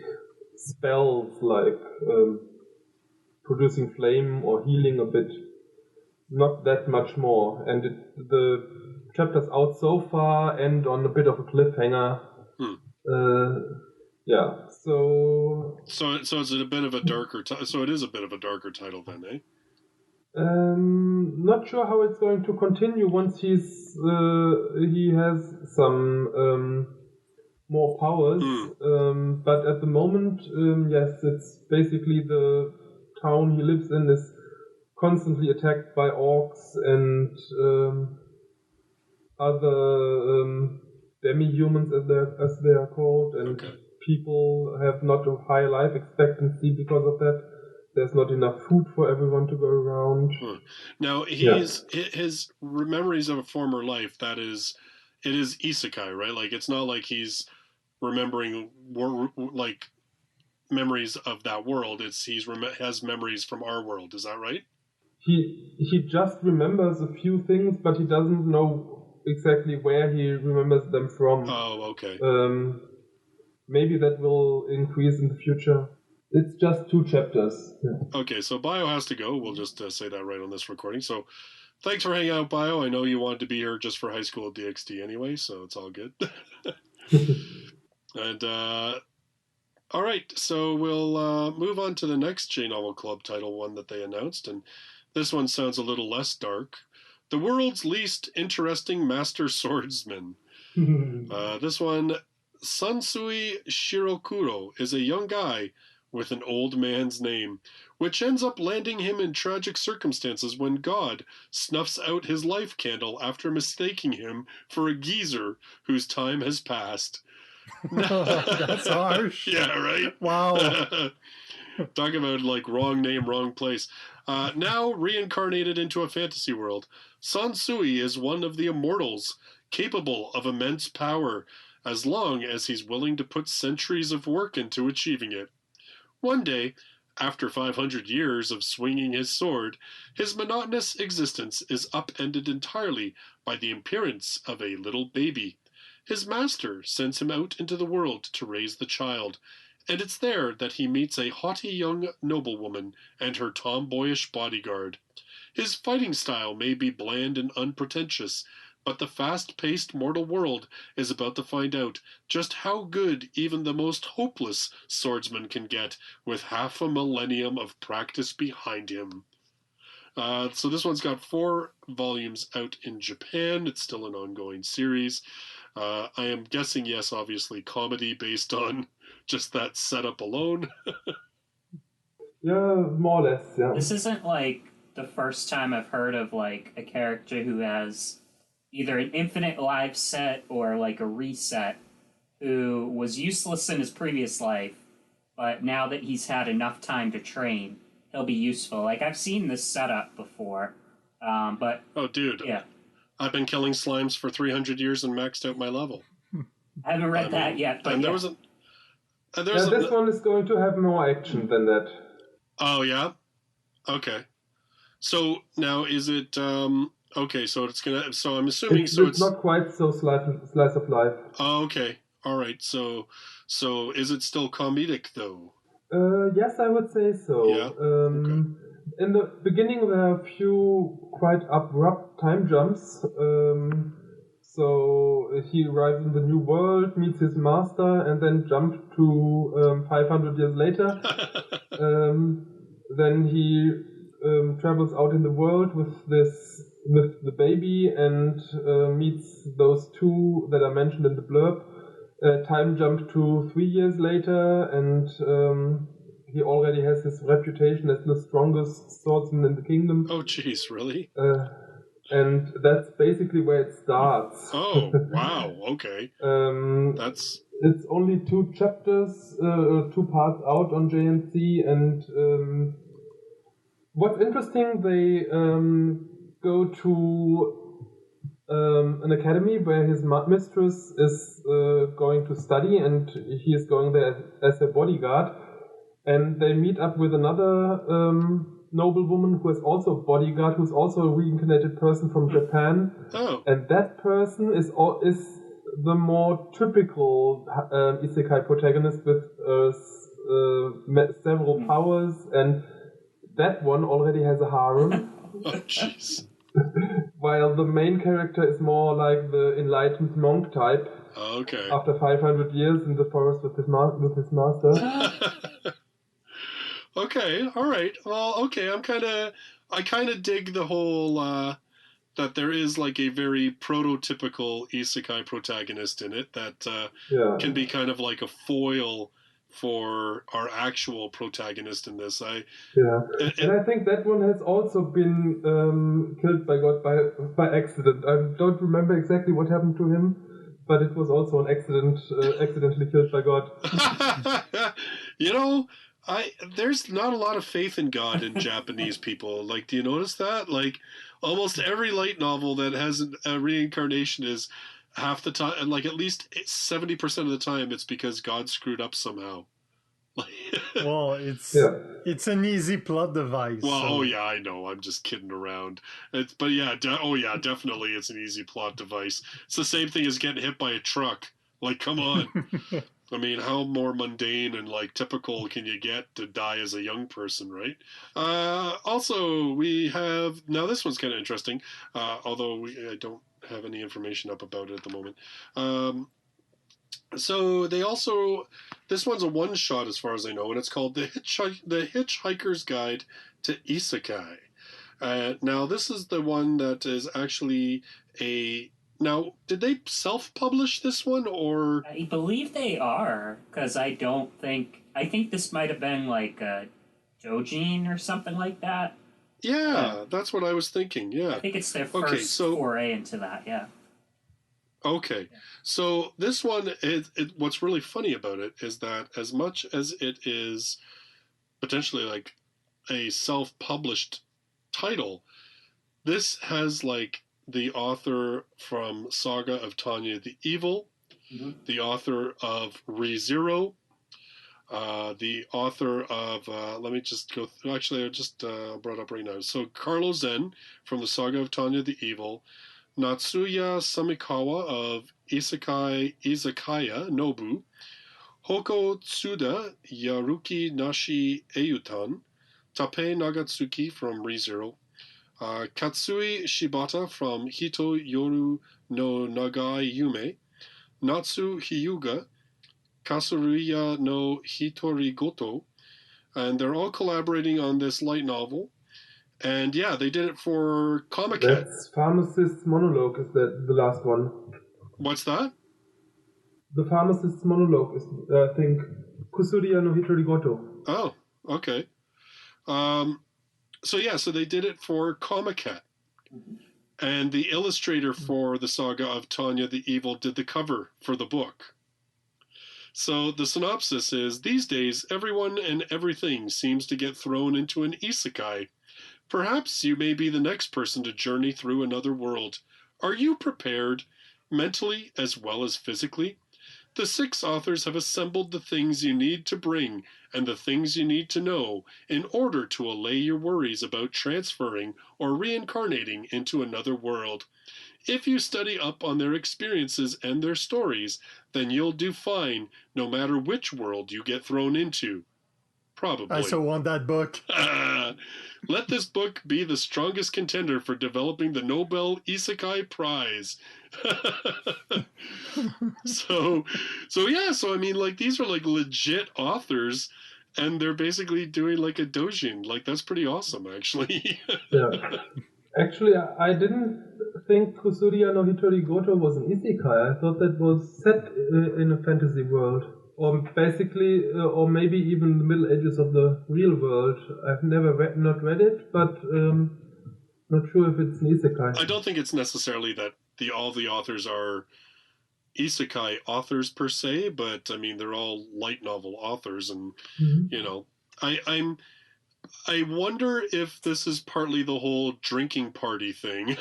spells like producing flame or healing a bit. Not that much more. And the chapters out so far end on a bit of a cliffhanger. Yeah, so is it a bit of a darker? So it is a bit of a darker title then, eh? Not sure how it's going to continue once he has some more powers. But at the moment, yes, it's basically the town he lives in is constantly attacked by orcs and other demi-humans, as they are called, and people have not a high life expectancy because of that. There's not enough food for everyone to go around. Now, his memories of a former life, it is Isekai, right? Like, it's not like he's remembering like memories of that world. It's has memories from our world. Is that right? He just remembers a few things, but he doesn't know exactly where he remembers them from. Oh, okay. Maybe that will increase in the future. It's just 2 chapters. Yeah. Okay, so Bio has to go. We'll just say that right on this recording. So thanks for hanging out, Bio. I know you wanted to be here just for High School DxD anyway, so it's all good. And, all right, so we'll move on to the next J-Novel Club title, one that they announced, and this one sounds a little less dark. The World's Least Interesting Master Swordsman. This one, Sansui Shirokuro, is a young guy with an old man's name, which ends up landing him in tragic circumstances when God snuffs out his life candle after mistaking him for a geezer whose time has passed. That's harsh. Yeah, right? Wow. Talk about, like, wrong name, wrong place. Now reincarnated into a fantasy world, Sansui is one of the immortals, capable of immense power, as long as he's willing to put centuries of work into achieving it. One day, after 500 years of swinging his sword, his monotonous existence is upended entirely by the appearance of a little baby. His master sends him out into the world to raise the child, and it's there that he meets a haughty young noblewoman and her tomboyish bodyguard. His fighting style may be bland and unpretentious, but the fast-paced mortal world is about to find out just how good even the most hopeless swordsman can get with half a millennium of practice behind him. So this one's got 4 volumes out in Japan. It's still an ongoing series. I am guessing, yes, obviously, comedy based on just that setup alone. Yeah, more or less, yeah. This isn't, like, the first time I've heard of, like, a character who has either an infinite life set or, like, a reset, who was useless in his previous life, but now that he's had enough time to train, he'll be useful. Like, I've seen this setup before, but... Oh, dude. Yeah. I've been killing slimes for 300 years and maxed out my level. I haven't read that yet, but and yeah. This one is going to have more action than that. Oh, yeah? Okay. So, now is it... Okay, so it's gonna. So I'm assuming. It's not quite so slice of life. Oh, okay. All right. So is it still comedic though? Yes, I would say so. Yeah. Okay. In the beginning, there are a few quite abrupt time jumps. So he arrives in the new world, meets his master, and then jumps to 500 years later. Then he travels out in the world with the baby and meets those 2 that are mentioned in the blurb. Time jump to 3 years later, and he already has his reputation as the strongest swordsman in the kingdom. Oh, jeez, really? And that's basically where it starts. Oh, wow, okay. It's only 2 chapters, 2 parts out on JNC, and what's interesting, they go to an academy where his mistress is going to study, and he is going there as a bodyguard. And they meet up with another noblewoman who is also a bodyguard, who's also a reincarnated person from Japan. Oh. And that person is the more typical isekai protagonist with several powers and that one already has a harem. Oh, jeez. While the main character is more like the enlightened monk type. Okay. After 500 years in the forest with his master. Okay, all right. Well, okay, I kind of dig the whole that there is like a very prototypical isekai protagonist in it that can be kind of like a foil for our actual protagonist in this. And I think that one has also been killed by God by accident. I don't remember exactly what happened to him, but it was also an accident, accidentally killed by God. You know, there's not a lot of faith in God in Japanese people. Like, do you notice that? Like, almost every light novel that has a reincarnation is half the time, and like at least 70% of the time, it's because God screwed up somehow. Well, it's an easy plot device. Well, so. oh yeah, I know. I'm just kidding around. But yeah, definitely, it's an easy plot device. It's the same thing as getting hit by a truck. Like, come on. I mean, how more mundane and like typical can you get to die as a young person, right? Also, we have now this one's kind of interesting, although I don't have any information up about it at the moment. So they also, this one's a one shot as far as I know, and it's called the Hitchhiker's Guide to Isekai. Now this is the one that is actually a. Now, did they self-publish this one, or...? I believe they are, because I think this might have been like a Jojin or something like that. Yeah, that's what I was thinking, yeah. I think it's their first foray into that, yeah. Okay, so this one, what's really funny about it is that as much as it is potentially like a self-published title, this has like the author from Saga of Tanya the Evil, the author of ReZero, the author of, let me just go, actually I just brought up right now. So Carlo Zen from the Saga of Tanya the Evil, Natsuya Samikawa of Izakaya Nobu, Hoko Tsuda Yaruki Nashi Eiyutan, Tape Nagatsuki from ReZero, Katsui Shibata from Hito Yoru no Nagai Yume, Natsu Hyuga, Kasuruya no Hitorigoto, and they're all collaborating on this light novel. And yeah, they did it for Comic Cat. That's Pharmacist's Monologue, is that the last one? What's that? The Pharmacist's Monologue is, I think, Kusuria no Hitorigoto. Oh, okay. So they did it for Comic Cat. And the illustrator for the Saga of Tanya the Evil did the cover for the book. So the synopsis is, these days, everyone and everything seems to get thrown into an isekai. Perhaps you may be the next person to journey through another world. Are you prepared, mentally as well as physically? The 6 authors have assembled the things you need to bring and the things you need to know in order to allay your worries about transferring or reincarnating into another world. If you study up on their experiences and their stories, then you'll do fine no matter which world you get thrown into. Probably. I so want that book. Let this book be the strongest contender for developing the Nobel Isekai Prize. So I mean, like, these are like legit authors, and they're basically doing like a doujin. Like, that's pretty awesome, actually. Yeah. Actually, I didn't think Kusuria no Hitorigoto was an isekai. I thought that was set in a fantasy world. Or basically, or maybe even the Middle Ages of the real world. I've never not read it, but not sure if it's an isekai. I don't think it's necessarily that all the authors are isekai authors per se, but I mean, they're all light novel authors, and you know, I wonder if this is partly the whole drinking party thing.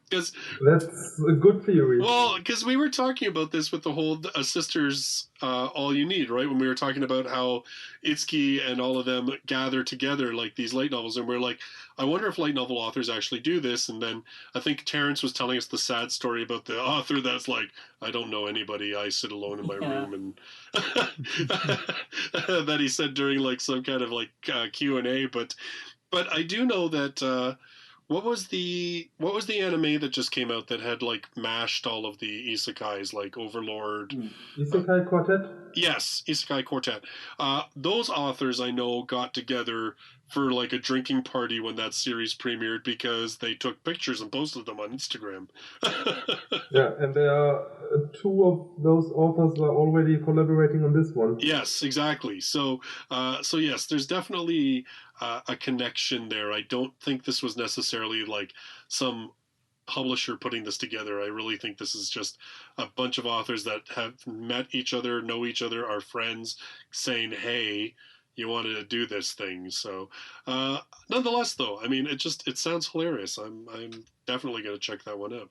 Because That's a good theory. well, because we were talking about this with the whole Sisters All You Need, right? When we were talking about how Itsuki and all of them gather together like these light novels, and we're like, I wonder if light novel authors actually do this. And then I think Terrence was telling us the sad story about the author that's like, I don't know anybody, I sit alone in my room, and that he said during like some kind of like Q&A. But I do know that. What was the anime that just came out that had like mashed all of the isekais, like Overlord? Isekai Quartet? Yes, Isekai Quartet. Those authors I know got together for like a drinking party when that series premiered because they took pictures and posted them on Instagram. Yeah, and there are two of those authors are already collaborating on this one. Yes, exactly. So yes, there's definitely a connection there. I don't think this was necessarily like some publisher putting this together. I really think this is just a bunch of authors that have met each other, know each other, are friends, saying, "Hey, you wanted to do this thing." So, nonetheless, though, I mean, it sounds hilarious. I'm definitely going to check that one out.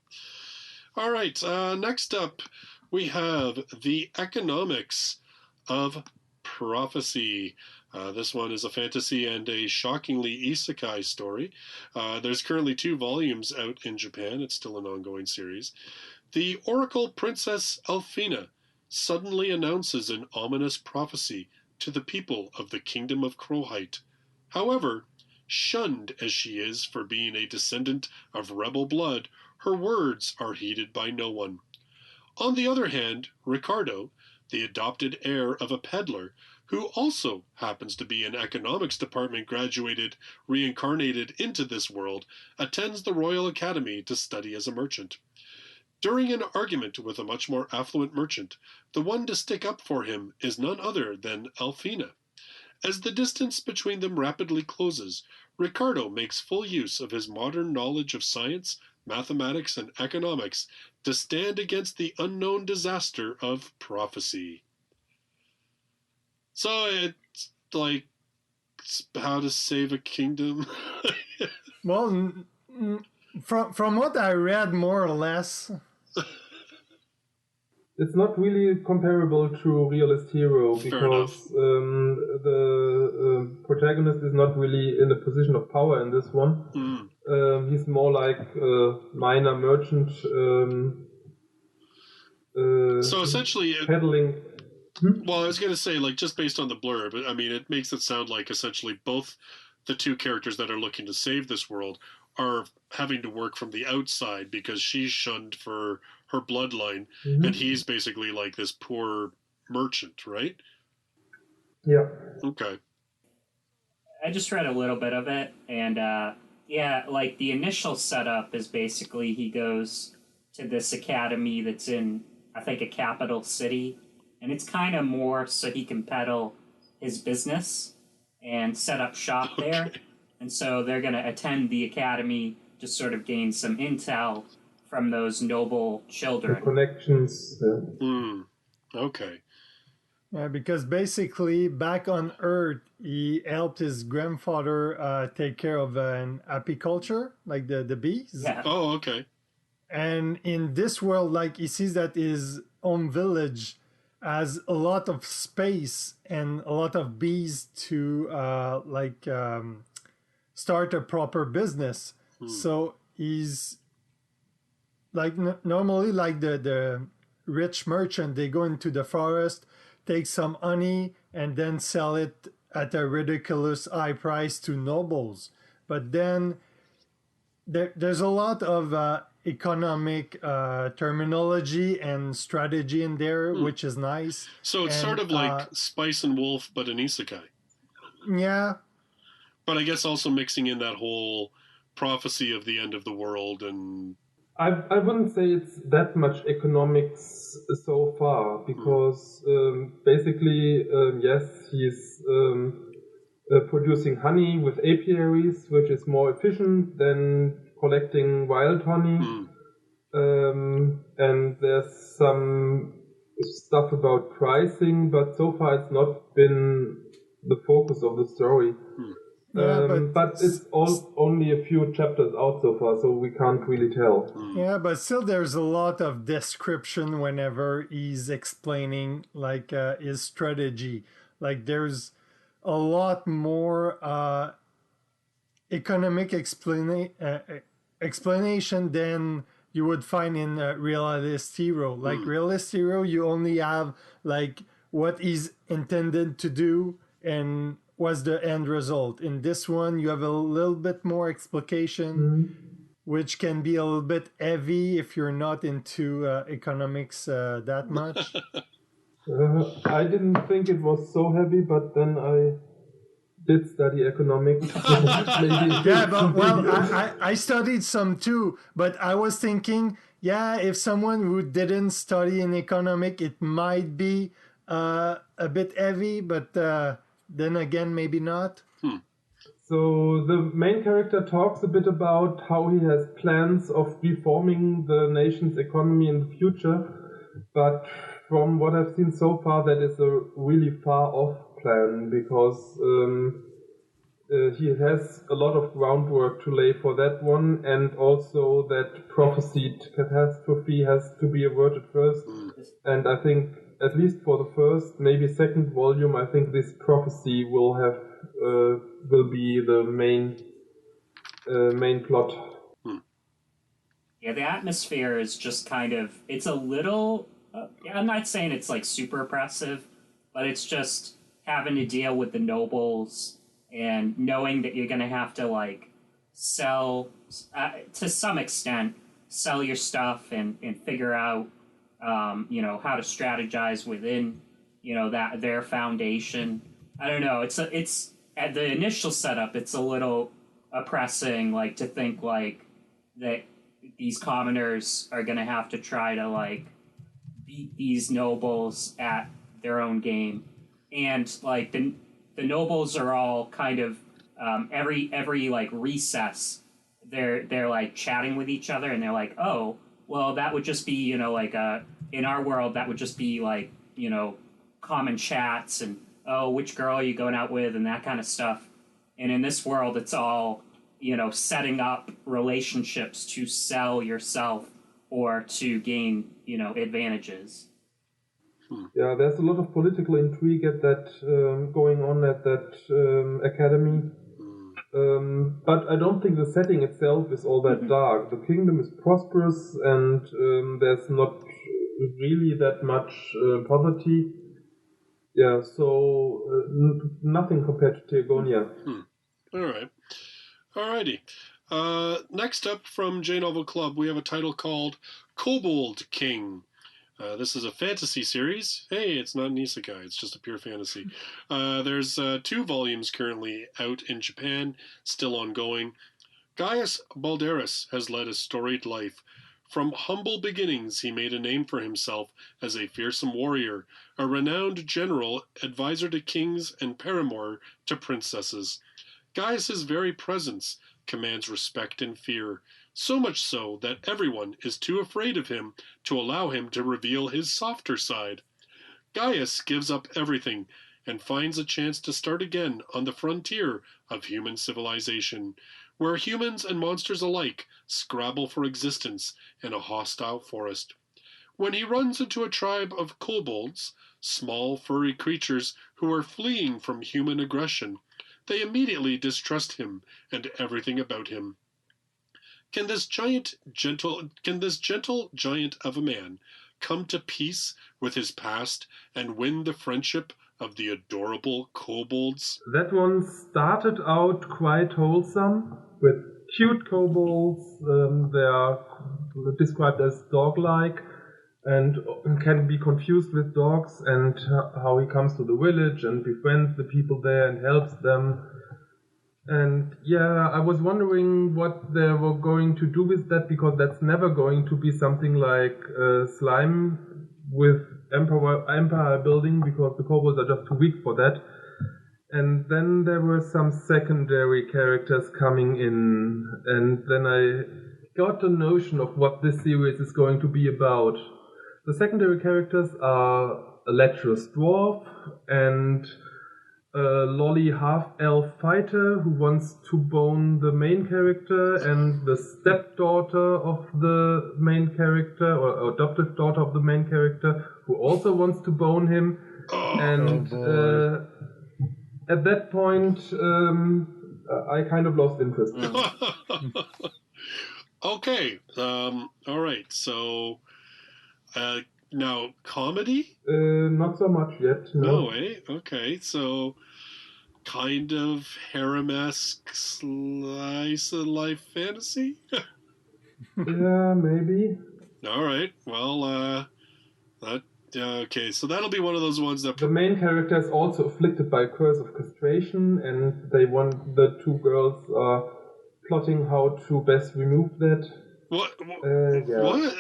All right, next up, we have The Economics of Prophecy. This one is a fantasy and a shockingly isekai story. There's currently 2 volumes out in Japan. It's still an ongoing series. The Oracle Princess Elfina suddenly announces an ominous prophecy to the people of the Kingdom of Crowhite. However, shunned as she is for being a descendant of rebel blood, her words are heeded by no one. On the other hand, Ricardo, the adopted heir of a peddler, who also happens to be an economics department graduated, reincarnated into this world, attends the Royal Academy to study as a merchant. During an argument with a much more affluent merchant, the one to stick up for him is none other than Elfina. As the distance between them rapidly closes, Ricardo makes full use of his modern knowledge of science, mathematics, and economics to stand against the unknown disaster of prophecy. So it's like how to save a kingdom. Well, from what I read, more or less, it's not really comparable to Realist Hero because the protagonist is not really in a position of power in this one. He's more like a minor merchant. So essentially, peddling. Well, I was going to say, like, just based on the blurb, I mean, it makes it sound like essentially both the 2 characters that are looking to save this world are having to work from the outside because she's shunned for her bloodline, and he's basically like this poor merchant, right? Yeah. Okay. I just read a little bit of it, and yeah, like the initial setup is basically he goes to this academy that's in, I think, a capital city. And it's kind of more so he can peddle his business and set up shop there. Okay. And so they're going to attend the academy to sort of gain some intel from those noble children. The connections. Okay. Yeah, because basically back on Earth, he helped his grandfather take care of an apiculture, like the bees. Yeah. Oh, okay. And in this world, like he sees that his own village has a lot of space and a lot of bees to start a proper business. So he's like normally like the rich merchant, they go into the forest, take some honey, and then sell it at a ridiculous high price to nobles. But then there's a lot of economic terminology and strategy in there, which is nice. So it's sort of like Spice and Wolf, but an isekai. Yeah. But I guess also mixing in that whole prophecy of the end of the world and... I wouldn't say it's that much economics so far, because basically, yes, he's producing honey with apiaries, which is more efficient than collecting wild honey. And there's some stuff about pricing, but so far it's not been the focus of the story. but it's only a few chapters out so far, so we can't really tell. Yeah, but still there's a lot of description whenever he's explaining like his strategy. Like there's a lot more economic explanation than you would find in Realist Hero. Like Realist Hero, you only have like what he's intended to do and what's the end result. In this one, you have a little bit more explication, which can be a little bit heavy if you're not into economics that much. I didn't think it was so heavy, but then I did study economics. Yeah, but well, I studied some too, but I was thinking, yeah, if someone who didn't study in economic, it might be a bit heavy, but then again, maybe not. So the main character talks a bit about how he has plans of reforming the nation's economy in the future, but from what I've seen so far, that is a really far off plan, because he has a lot of groundwork to lay for that one, and also that prophesied catastrophe has to be averted first. And I think, at least for the first, maybe second volume, I think this prophecy will be the main plot. Yeah, the atmosphere is just kind of, it's a little, I'm not saying it's like super oppressive, but it's just having to deal with the nobles and knowing that you're going to have to like sell, to some extent, sell your stuff and figure out, how to strategize within, that their foundation. I don't know. It's at the initial setup, it's a little oppressing, like to think like that these commoners are going to have to try to like beat these nobles at their own game. And like the nobles are all kind of every like recess, they're like chatting with each other, and they're like, oh, well, that would just be, in our world, that would just be like, common chats and, oh, which girl are you going out with and that kind of stuff. And in this world, it's all, setting up relationships to sell yourself or to gain, advantages. Yeah, there's a lot of political intrigue at that going on at that academy. But I don't think the setting itself is all that dark. The kingdom is prosperous, and there's not really that much poverty. Yeah, so nothing compared to Teogonia. All right. Alrighty. Next up from J-Novel Club, we have a title called Kobold King. This is a fantasy series. Hey, it's not an isekai, it's just a pure fantasy. There's 2 volumes currently out in Japan, still ongoing. Gaius Balderus has led a storied life. From humble beginnings, he made a name for himself as a fearsome warrior, a renowned general, advisor to kings, and paramour to princesses. Gaius's very presence commands respect and fear, so much so that everyone is too afraid of him to allow him to reveal his softer side. Gaius gives up everything and finds a chance to start again on the frontier of human civilization, where humans and monsters alike scrabble for existence in a hostile forest. When he runs into a tribe of kobolds, small furry creatures who are fleeing from human aggression, they immediately distrust him and everything about him. Can this gentle giant of a man come to peace with his past and win the friendship of the adorable kobolds? That one started out quite wholesome, with cute kobolds. They are described as dog-like and can be confused with dogs, and how he comes to the village and befriends the people there and helps them. And yeah, I was wondering what they were going to do with that, because that's never going to be something like slime with empire building, because the kobolds are just too weak for that. And then there were some secondary characters coming in, and then I got a notion of what this series is going to be about. The secondary characters are a lecherous dwarf and lolly half-elf fighter who wants to bone the main character, and the stepdaughter of the main character, or adopted daughter of the main character, who also wants to bone him. And at that point, I kind of lost interest. Okay. All right. So, now comedy? Not so much yet. No, eh? Okay. So, kind of harem-esque slice of life fantasy? Yeah, maybe. All right. Well, okay, so that'll be one of those ones that... The main character is also afflicted by a curse of castration, and the two girls are plotting how to best remove that. What? Yeah. What?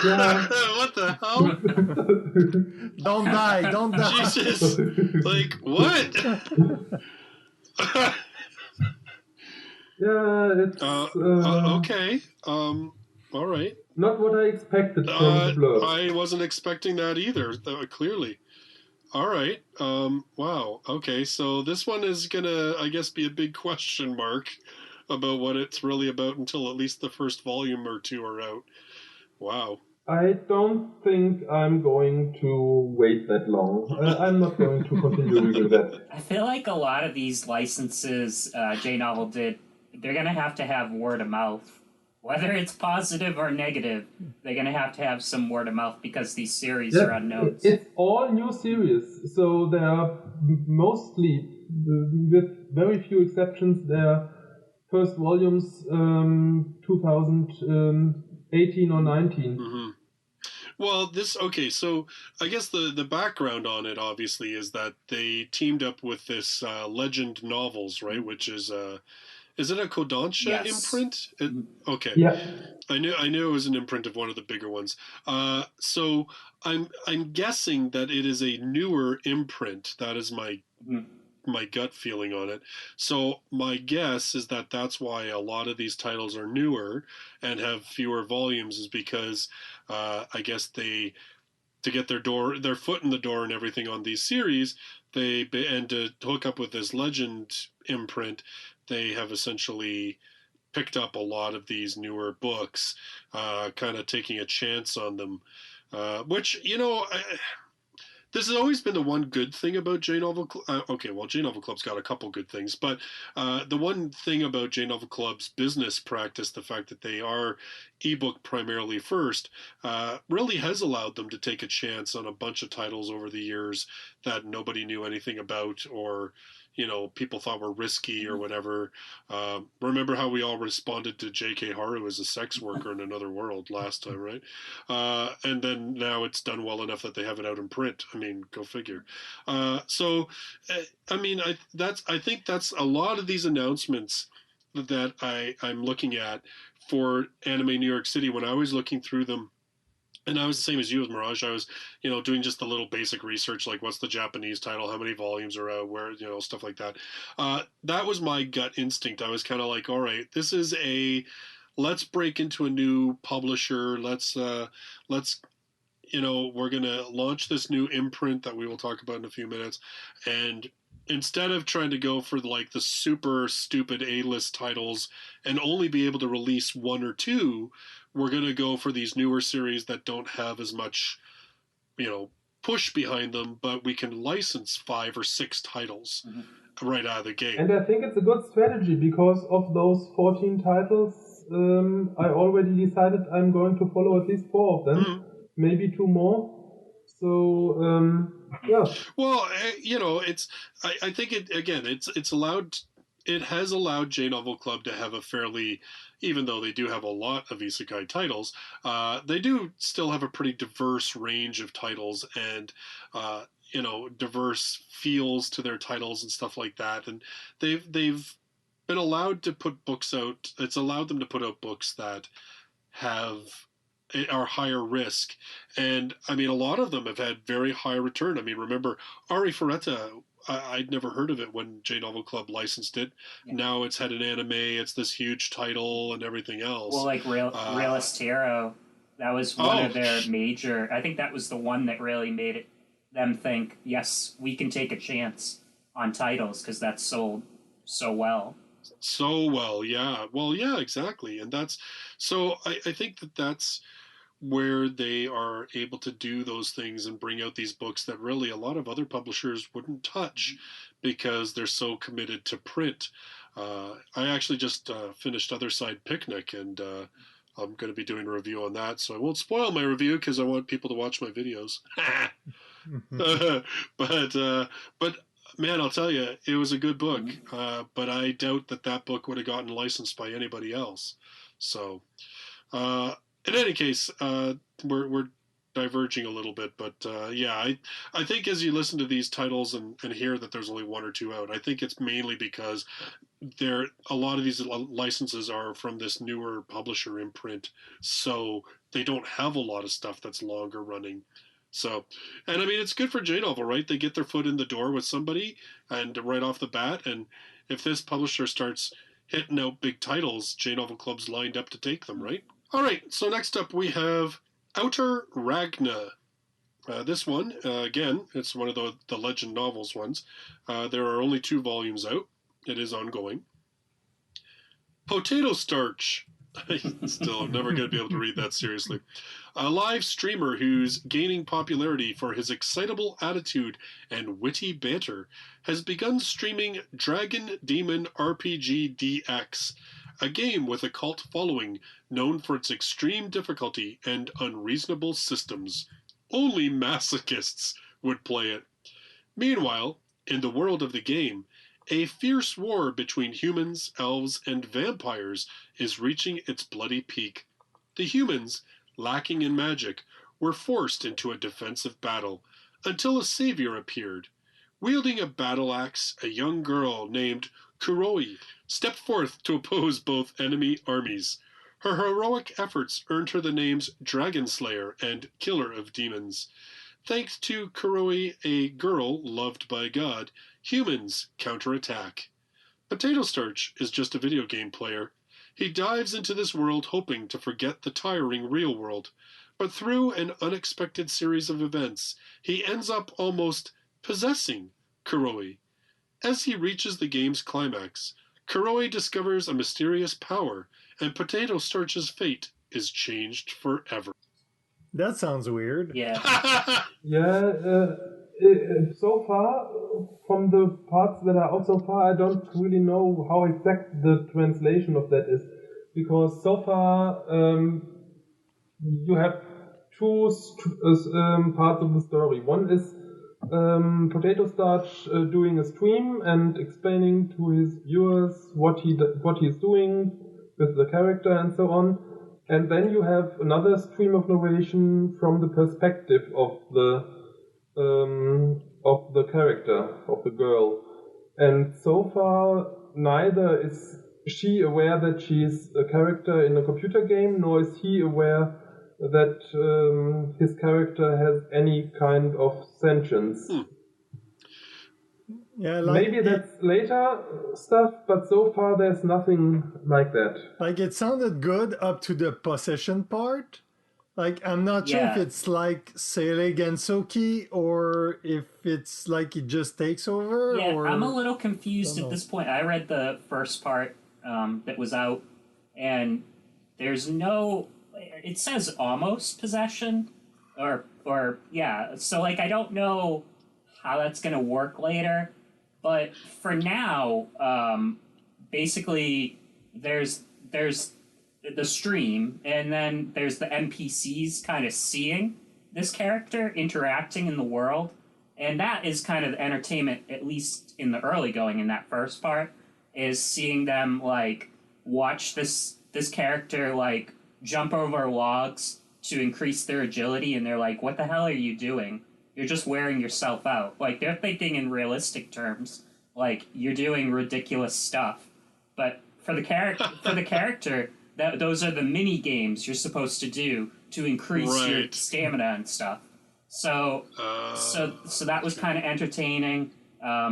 Yeah. What the hell? Don't die. Jesus. Like, what? Yeah, it's... okay. All right. Not what I expected from Blur. I wasn't expecting that either, clearly. All right. Wow. Okay, so this one is gonna, I guess, be a big question mark about what it's really about until at least the first volume or two are out. Wow. I don't think I'm going to wait that long. I'm not going to continue reading that. I feel like a lot of these licenses J-Novel did, they're going to have word of mouth. Whether it's positive or negative, they're going to have some word of mouth because these series are on notes. It's all new series, so they are mostly, with very few exceptions, their first volumes 2018 or 19. Mm-hmm. Well, so I guess the background on it, obviously, is that they teamed up with this Legend Novels, right, which is it a Kodansha imprint? Okay. Yeah. I knew it was an imprint of one of the bigger ones. So I'm guessing that it is a newer imprint. That is my gut feeling on it. So my guess is that that's why a lot of these titles are newer and have fewer volumes, is because I guess to get their foot in the door and everything on these series, and to hook up with this Legend imprint, they have essentially picked up a lot of these newer books, kind of taking a chance on them, which, this has always been the one good thing about J-Novel Club. J-Novel Club's got a couple good things, but the one thing about J-Novel Club's business practice, the fact that they are ebook primarily first, really has allowed them to take a chance on a bunch of titles over the years that nobody knew anything about, or people thought were risky or whatever. Remember how we all responded to J.K. Haru as a sex worker in another world last time, right? And then now it's done well enough that they have it out in print. I mean, go figure. I think that's a lot of these announcements that I'm looking at for Anime New York City. When I was looking through them, and I was the same as you, Mirage. I was, doing just the little basic research, like what's the Japanese title, how many volumes are out, where, stuff like that. That was my gut instinct. I was kind of like, all right, this is let's break into a new publisher. Let's we're going to launch this new imprint that we will talk about in a few minutes. And instead of trying to go for like the super stupid A-list titles and only be able to release one or two, we're going to go for these newer series that don't have as much, push behind them, but we can license 5 or 6 titles right out of the gate. And I think it's a good strategy because of those 14 titles, I already decided I'm going to follow at least 4 of them, maybe 2 more. So, yeah. Well, I think it has allowed J-Novel Club to have a fairly, even though they do have a lot of isekai titles, they do still have a pretty diverse range of titles and, diverse feels to their titles and stuff like that. And they've been allowed to put books out. It's allowed them to put out books that are higher risk. And I mean, a lot of them have had very high return. I mean, remember Ari Ferretta, I'd never heard of it when J-Novel Club licensed it. Yeah. Now it's had an anime, it's this huge title and everything else. Well, like Realist Tarot, that was one of their major, I think that was the one that really made it them think, yes, we can take a chance on titles because that's sold so well. So well, yeah. Well, yeah, exactly. And that's so I think that's where they are able to do those things and bring out these books that really a lot of other publishers wouldn't touch because they're so committed to print. I actually just finished Other Side Picnic, and I'm going to be doing a review on that, so I won't spoil my review because I want people to watch my videos. But man, I'll tell you, it was a good book. But I doubt that book would have gotten licensed by anybody else. So, in any case, we're diverging a little bit, but yeah, I think as you listen to these titles and hear that there's only one or two out, I think it's mainly because a lot of these licenses are from this newer publisher imprint, so they don't have a lot of stuff that's longer running. So, and I mean, it's good for J-Novel, right? They get their foot in the door with somebody, and right off the bat, and if this publisher starts hitting out big titles, J-Novel Club's lined up to take them, right? All right, so next up we have Outer Ragna. This one, again, it's one of the Legend Novels ones. There are only 2 volumes out. It is ongoing. Potato Starch. Still, I'm never going to be able to read that seriously. A live streamer who's gaining popularity for his excitable attitude and witty banter has begun streaming Dragon Demon RPG DX, a game with a cult following known for its extreme difficulty and unreasonable systems. Only masochists would play it. Meanwhile, in the world of the game, a fierce war between humans, elves, and vampires is reaching its bloody peak. The humans, lacking in magic, were forced into a defensive battle until a savior appeared. Wielding a battle axe, a young girl named Kuroi stepped forth to oppose both enemy armies. Her heroic efforts earned her the names Dragon Slayer and Killer of Demons. Thanks to Kuroi, a girl loved by God, humans counterattack. Potato Starch is just a video game player. He dives into this world hoping to forget the tiring real world, but through an unexpected series of events, he ends up almost possessing Kuroi. As he reaches the game's climax, Kuroi discovers a mysterious power, and Potato Starch's fate is changed forever. That sounds weird. Yeah. So far, from the parts that are out so far, I don't really know how exact the translation of that is. Because so far, you have 2 parts of the story. One is Potato Starch doing a stream and explaining to his viewers what he's doing with the character and so on. And then you have another stream of narration from the perspective of the character, of the girl. And so far, neither is she aware that she's a character in a computer game, nor is he aware that his character has any kind of sentience. Yeah, maybe that's later stuff, but so far there's nothing like that. Like, it sounded good up to the possession part. Like, I'm not sure if it's like Seirei Gensoki or if it's like it just takes over. Yeah, or... I'm a little confused at this point. I read the first part that was out, and there's no... It says almost possession, or yeah. So, like, I don't know how that's going to work later. But for now, basically, there's the stream, and then there's the NPCs kind of seeing this character interacting in the world, and that is kind of entertainment, at least in the early going in that first part, is seeing them, like, watch this character, like, jump over logs to increase their agility, and they're like, what the hell are you doing? You're just wearing yourself out. Like, they're thinking in realistic terms, like, you're doing ridiculous stuff. But for the character, those are the mini games you're supposed to do to increase your stamina and stuff. So that was kind of entertaining.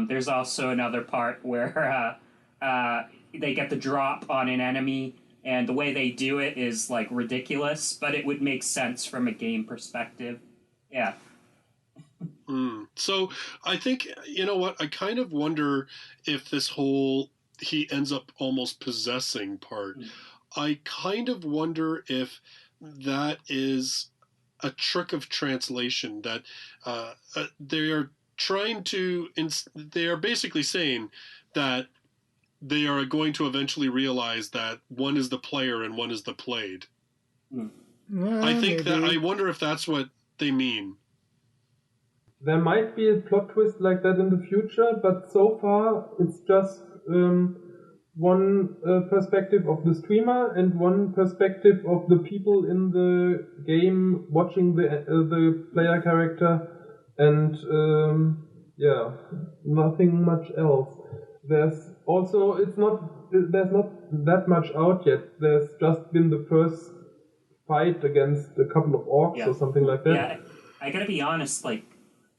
There's also another part where they get the drop on an enemy, and the way they do it is, like, ridiculous, but it would make sense from a game perspective. Yeah. So I think, you know what, I kind of wonder if this whole he ends up almost possessing part. I kind of wonder if that is a trick of translation, that they are trying to, they are basically saying that they are going to eventually realize that one is the player and one is the played. I think that, I wonder if that's what they mean. There might be a plot twist like that in the future, but so far it's just one perspective of the streamer and one perspective of the people in the game watching the player character, and nothing much else. There's not that much out yet. There's just been the first fight against a couple of orcs or something like that. Yeah, I gotta be honest, like,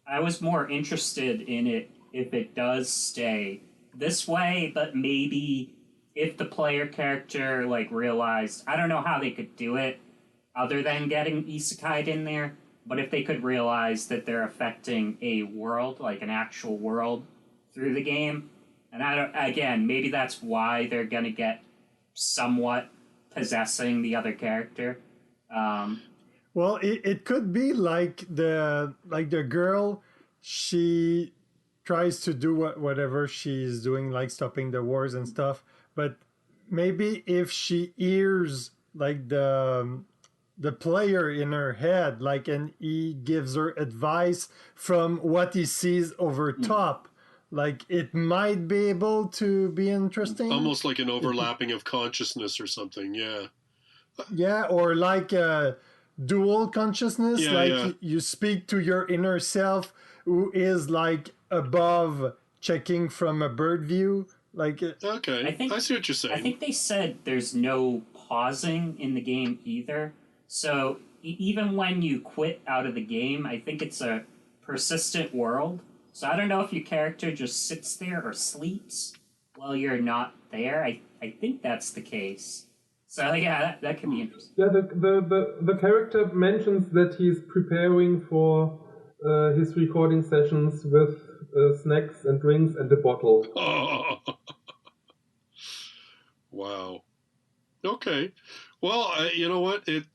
I was more interested in it if it does stay this way, but maybe if the player character, like, realized, I don't know how they could do it other than getting isekai'd in there, but if they could realize that they're affecting a world, like an actual world, through the game, and maybe that's why they're gonna get somewhat possessing the other character. Well, it could be like the girl, she tries to do whatever she's doing, like stopping the wars and stuff. But maybe if she hears like the player in her head, like, and he gives her advice from what he sees over top, like, it might be able to be interesting. Almost like an overlapping of consciousness or something. Yeah. Yeah, or like dual consciousness, you speak to your inner self who is like above, checking from a bird view, like okay, I see what you're saying. I think they said there's no pausing in the game either, so even when you quit out of the game, I think it's a persistent world, so I don't know if your character just sits there or sleeps while you're not there. I think that's the case. So yeah, that could be interesting. Yeah, the character mentions that he's preparing for his recording sessions with snacks and drinks and a bottle. Oh. Wow. Okay. Well, you know what? It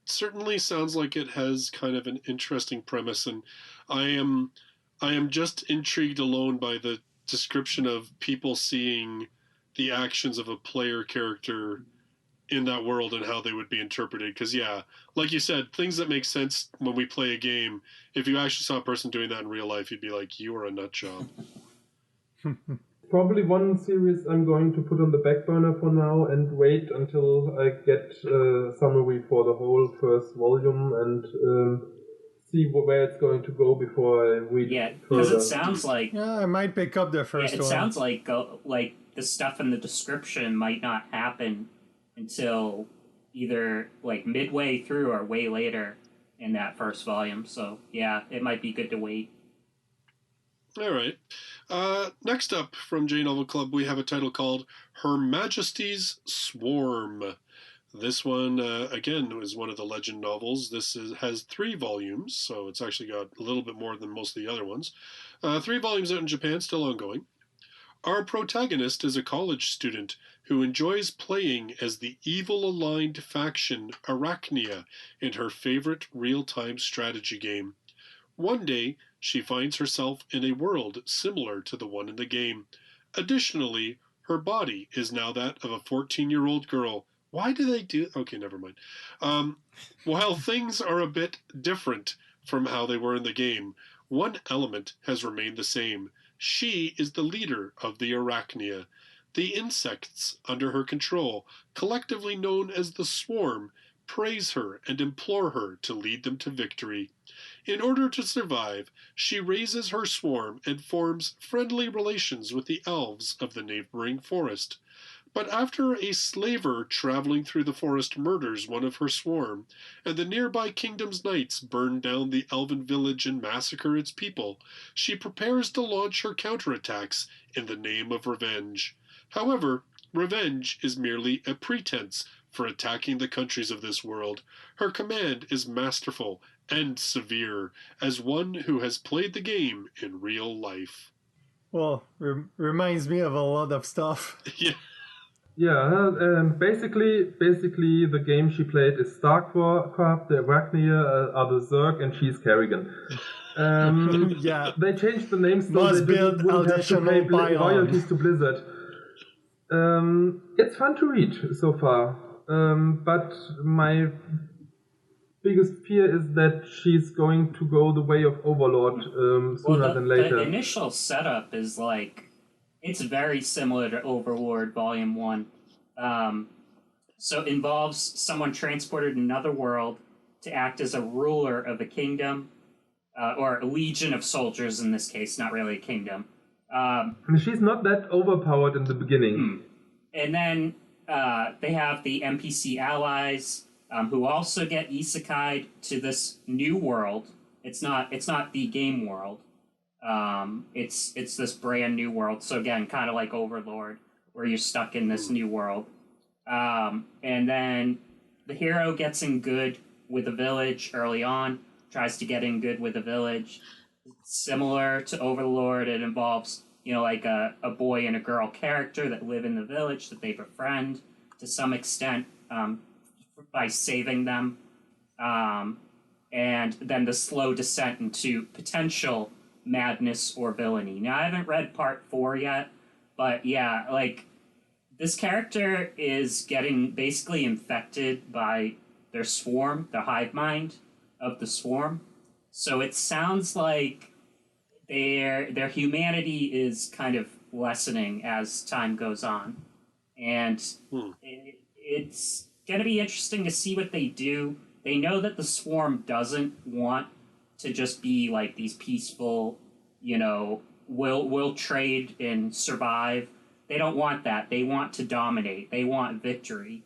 certainly sounds like it has kind of an interesting premise, and I am just intrigued alone by the description of people seeing the actions of a player character in that world and how they would be interpreted. Because, yeah, like you said, things that make sense when we play a game, if you actually saw a person doing that in real life, you'd be like, you are a nut job. Probably one series I'm going to put on the back burner for now and wait until I get summary for the whole first volume and see where it's going to go before I read. Yeah, because it sounds like... Yeah, I might pick up the first one. It sounds like the stuff in the description might not happen until either like midway through or way later in that first volume. So yeah, it might be good to wait. All right. Next up from J Novel Club, we have a title called Her Majesty's Swarm. This one, again, is one of the legend novels. This has 3 volumes, so it's actually got a little bit more than most of the other ones. 3 volumes out in Japan, still ongoing. Our protagonist is a college student who enjoys playing as the evil-aligned faction Arachnia in her favorite real-time strategy game. One day, she finds herself in a world similar to the one in the game. Additionally, her body is now that of a 14-year-old girl. Why do they do... Okay, never mind. While things are a bit different from how they were in the game, one element has remained the same. She is the leader of the Arachnia. The insects under her control, collectively known as the Swarm, praise her and implore her to lead them to victory. In order to survive, she raises her swarm and forms friendly relations with the elves of the neighboring forest. But after a slaver traveling through the forest murders one of her swarm, and the nearby kingdom's knights burn down the elven village and massacre its people, she prepares to launch her counterattacks in the name of revenge. However, revenge is merely a pretense for attacking the countries of this world. Her command is masterful and severe as one who has played the game in real life. Well, reminds me of a lot of stuff. Yeah. Yeah, basically, the game she played is StarCraft, the Ragna are the Zerg, and she's Kerrigan. Yeah. They changed the names so Must they build wouldn't have to pay additional royalties to Blizzard. It's fun to read so far, but my biggest fear is that she's going to go the way of Overlord sooner than later. The initial setup is it's very similar to Overlord Volume 1. So it involves someone transported to another world to act as a ruler of a kingdom, or a legion of soldiers in this case, not really a kingdom. She's not that overpowered in the beginning. And then they have the NPC allies, who also get isekai'd to this new world. It's not the game world. It's this brand new world. So again, kind of like Overlord, where you're stuck in this new world. And then the hero gets in good with the village early on, tries to get in good with the village. Similar to Overlord, it involves, a boy and a girl character that live in the village that they befriend to some extent, by saving them. And then the slow descent into potential madness or villainy. Now, I haven't read part 4 yet, but yeah, this character is getting basically infected by their swarm, the hive mind of the swarm. So it sounds like their humanity is kind of lessening as time goes on. And it's going to be interesting to see what they do. They know that the swarm doesn't want to just be these peaceful, we'll trade and survive. They don't want that. They want to dominate. They want victory.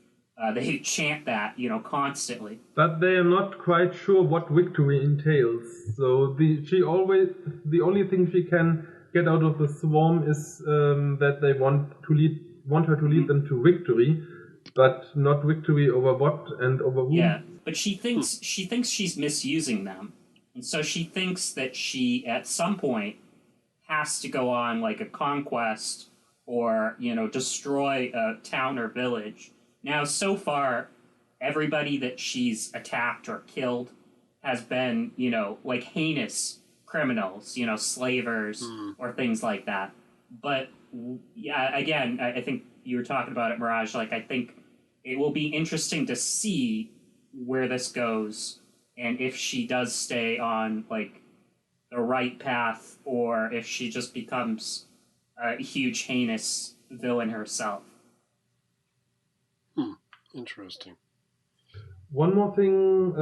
They chant that, constantly. But they are not quite sure what victory entails. So the only thing she can get out of the swarm is that they want her to lead them to victory, but not victory over what and over who. Yeah, but she thinks she's misusing them, and so she thinks that she at some point has to go on a conquest or destroy a town or village. Now, so far, everybody that she's attacked or killed has been, heinous criminals, slavers or things like that. But, yeah, again, I think you were talking about it, Mirage. I think it will be interesting to see where this goes and if she does stay on, the right path or if she just becomes a huge, heinous villain herself. Interesting. One more thing,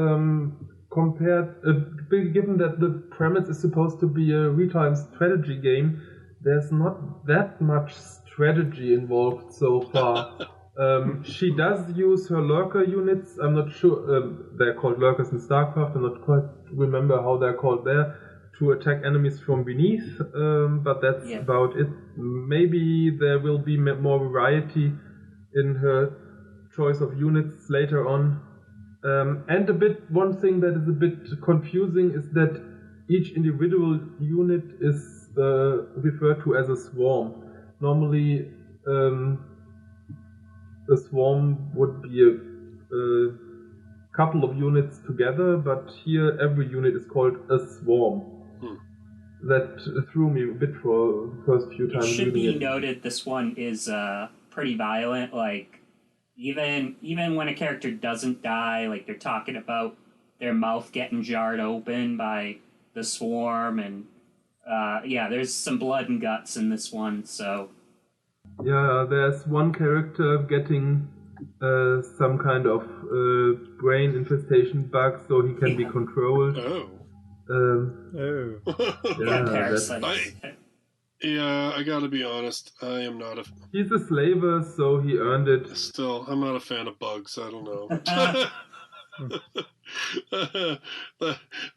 given that the premise is supposed to be a real-time strategy game, there's not that much strategy involved so far. She does use her lurker units. I'm not sure, they're called lurkers in StarCraft, I'm not quite remember how they're called there, to attack enemies from beneath, but that's about it. Maybe there will be more variety in her choice of units later on. And one thing that is a bit confusing is that each individual unit is referred to as a swarm. Normally, a swarm would be a couple of units together, but here every unit is called a swarm. That threw me a bit for the first few times. It should be noted this one is pretty violent. Even when a character doesn't die, they're talking about their mouth getting jarred open by the swarm, and there's some blood and guts in this one. So yeah, there's one character getting some kind of brain infestation bug, so he can be controlled. Parasites. I gotta be honest, I am not He's a slaver, so he earned it. Still, I'm not a fan of bugs, I don't know.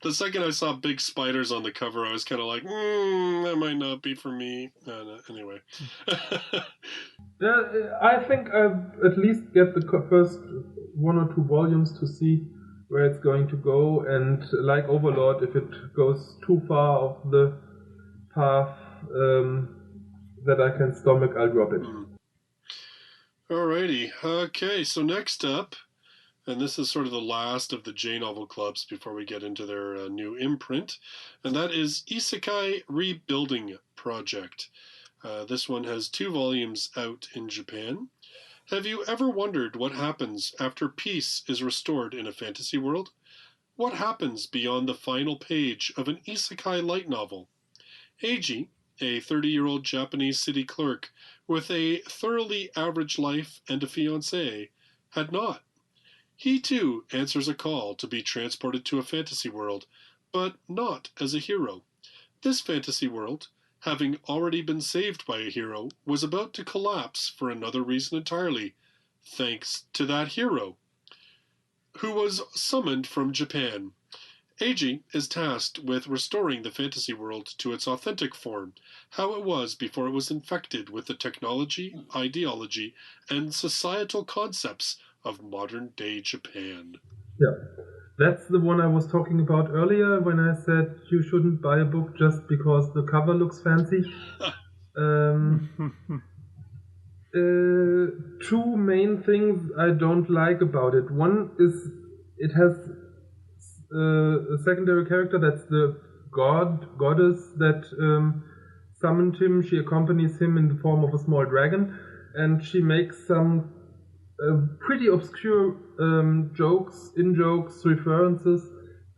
The second I saw big spiders on the cover, I was kind of like, that might not be for me. Anyway. Yeah, I think I'll at least get the first 1 or 2 volumes to see where it's going to go, and like Overlord, if it goes too far off the path that I can stomach, I'll drop it. Alrighty. Okay, so next up, and this is sort of the last of the J-Novel clubs before we get into their new imprint, and that is Isekai Rebuilding Project. This one has 2 volumes out in Japan. Have you ever wondered what happens after peace is restored in a fantasy world? What happens beyond the final page of an isekai light novel? Eiji, a 30-year-old Japanese city clerk with a thoroughly average life and a fiancée, had not. He too answers a call to be transported to a fantasy world, but not as a hero. This fantasy world, having already been saved by a hero, was about to collapse for another reason entirely, thanks to that hero, who was summoned from Japan. Eiji is tasked with restoring the fantasy world to its authentic form, how it was before it was infected with the technology, ideology, and societal concepts of modern-day Japan. Yeah. That's the one I was talking about earlier when I said you shouldn't buy a book just because the cover looks fancy. 2 main things I don't like about it. One is it has a secondary character that's the goddess that summoned him. She accompanies him in the form of a small dragon, and she makes some pretty obscure jokes, in-jokes, references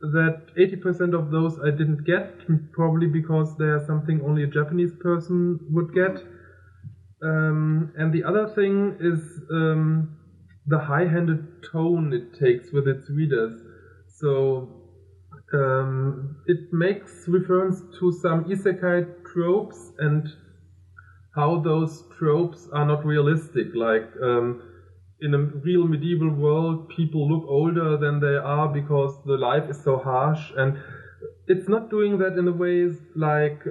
that 80% of those I didn't get, probably because they are something only a Japanese person would get. And the other thing is the high-handed tone it takes with its readers. So it makes reference to some isekai tropes and how those tropes are not realistic, like in a real medieval world, people look older than they are because the life is so harsh, and it's not doing that in a ways like,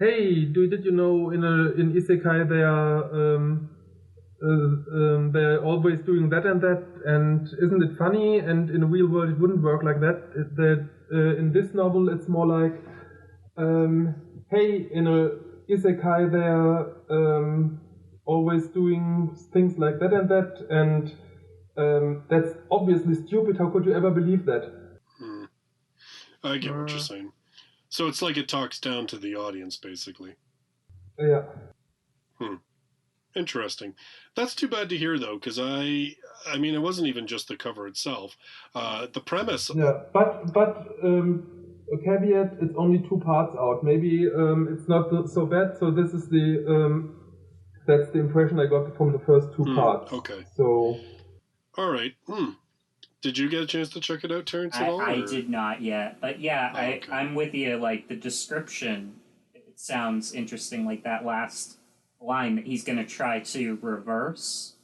hey, did you know in isekai they're always doing that, and isn't it funny? And in a real world, it wouldn't work like that. In this novel, it's more like, hey, in a isekai they're always doing things like that, and that's obviously stupid. How could you ever believe that? I get what you're saying. So it's like it talks down to the audience, basically. Yeah. Interesting. That's too bad to hear, though, because I mean, it wasn't even just the cover itself. The premise... Yeah, but a caveat, it's only 2 parts out. Maybe it's not so bad, so this is that's the impression I got from the first 2 parts. Okay. So... All right. Did you get a chance to check it out, Terrence, at all? I did not yet. But yeah, okay. I'm with you. Like, the description, it sounds interesting. Like, that last line that he's going to try to reverse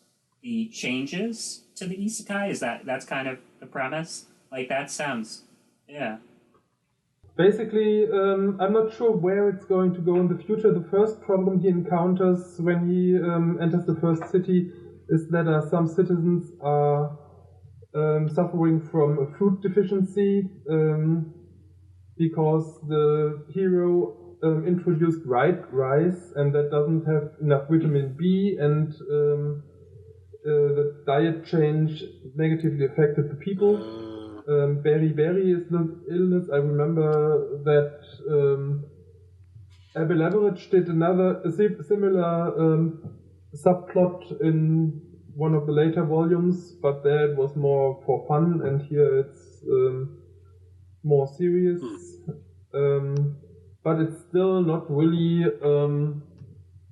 the changes to the isekai. That's kind of the premise? Like, that sounds... Yeah. Basically, I'm not sure where it's going to go in the future. The first problem he encounters when he enters the first city is that some citizens are suffering from a food deficiency because the hero introduced rice, and that doesn't have enough vitamin B, and the diet change negatively affected the people. Berry is the illness. I remember that Abel Average did a similar subplot in one of the later volumes, but there it was more for fun, and here it's more serious. But it's still not really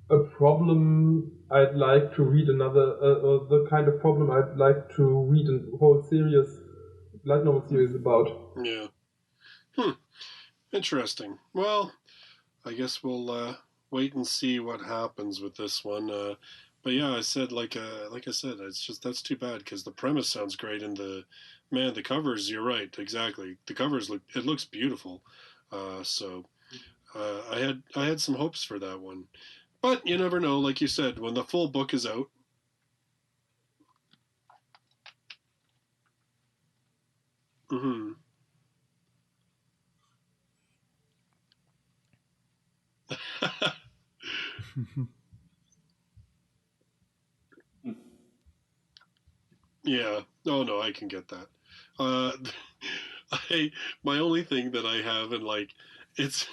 a problem I'd like to read or the kind of problem I'd like to read a whole light novel series about. Yeah. Interesting. Well, I guess we'll wait and see what happens with this one. But yeah, I said like I said, that's too bad because the premise sounds great, and the covers. You're right, exactly. The covers looks beautiful. So I had some hopes for that one, but you never know. Like you said, when the full book is out. Mm-hmm. Yeah. Oh no, I can get that. Uh, my only thing that I have, and like, it's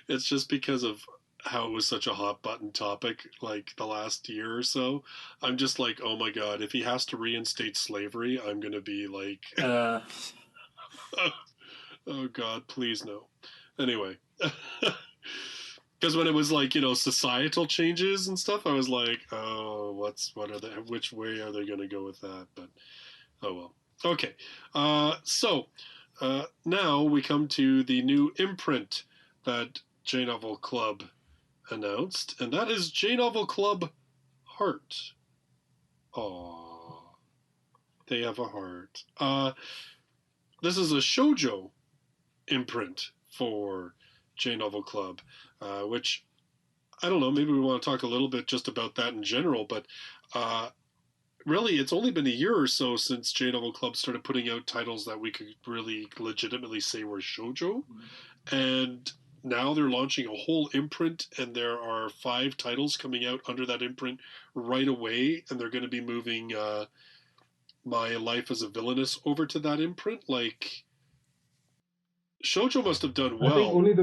it's just because of how it was such a hot button topic, like the last year or so. I'm just like, oh my god, if he has to reinstate slavery, I'm gonna be like, oh god, please no. Anyway. Because when it was like, societal changes and stuff, I was like, oh, which way are they going to go with that? But oh well. Okay. So now we come to the new imprint that J-Novel Club announced, and that is J-Novel Club Heart. Aww. They have a heart. This is a shoujo imprint for J-Novel Club, which, I don't know, maybe we want to talk a little bit just about that in general, but really, it's only been a year or so since J-Novel Club started putting out titles that we could really legitimately say were shoujo, and now they're launching a whole imprint, and there are 5 titles coming out under that imprint right away, and they're going to be moving My Life as a Villainess over to that imprint. Like, shoujo must have done well. I think only the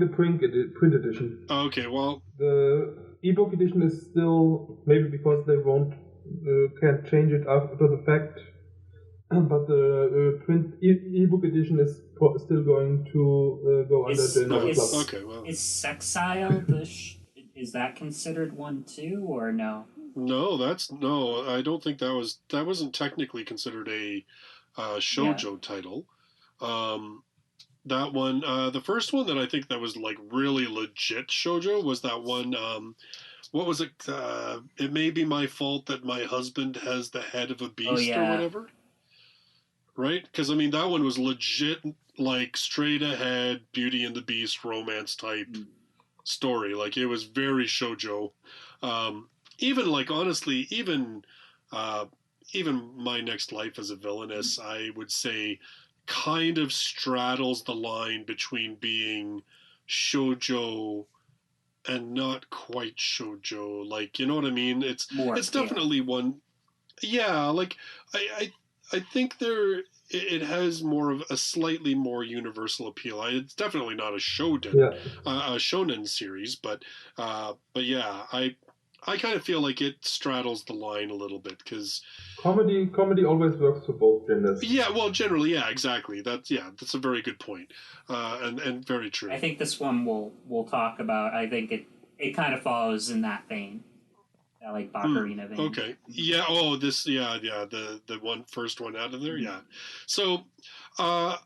print edition. Okay, well, the ebook edition is still, maybe because they can't change it after the fact, but the print ebook edition is still going to go under J-Novel Club. Okay, well, is Sexile is that considered one too, or no? No, I don't think that wasn't technically considered a shoujo title. That one, the first one that I think that was like really legit shoujo was that one. What was it? It may be my fault that my husband has the head of a beast or whatever. Right? Because I mean, that one was legit, like straight ahead Beauty and the Beast romance type story. Like it was very shoujo. Even like honestly, even My Next Life as a Villainess, I would say, kind of straddles the line between being shoujo and not quite shoujo. Like, you know what I mean? It's definitely one. Yeah, like I think it has more of a slightly more universal appeal. It's definitely not a shonen series, but yeah, I kind of feel like it straddles the line a little bit because comedy always works for both genders. Yeah, well, generally, yeah, exactly. That's a very good point, and very true. I think this one we'll talk about. I think it kind of follows in that vein, that like Bakarina vein. Okay, yeah. Oh, this, the first one out of there, yeah. So, I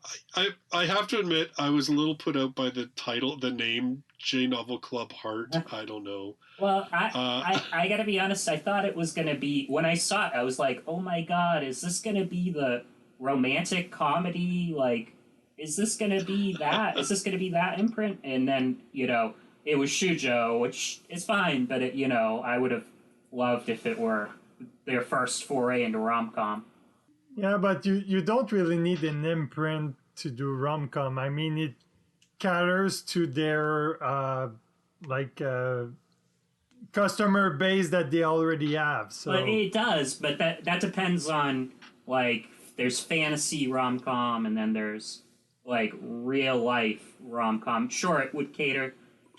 have to admit, I was a little put out by the title, the name J-Novel Club Heart. I don't know. Well, I gotta be honest, I thought it was gonna be, when I saw it, I was like, oh my god, is this gonna be the romantic comedy? Like, is this gonna be that? Is this gonna be that imprint? And then, it was shoujo, which is fine, but I would have loved if it were their first foray into rom-com. Yeah, but you don't really need an imprint to do rom-com. I mean, it caters to their customer base that they already have. So but it does, but that depends on, like, there's fantasy rom-com and then there's like real life rom-com. Sure, it would cater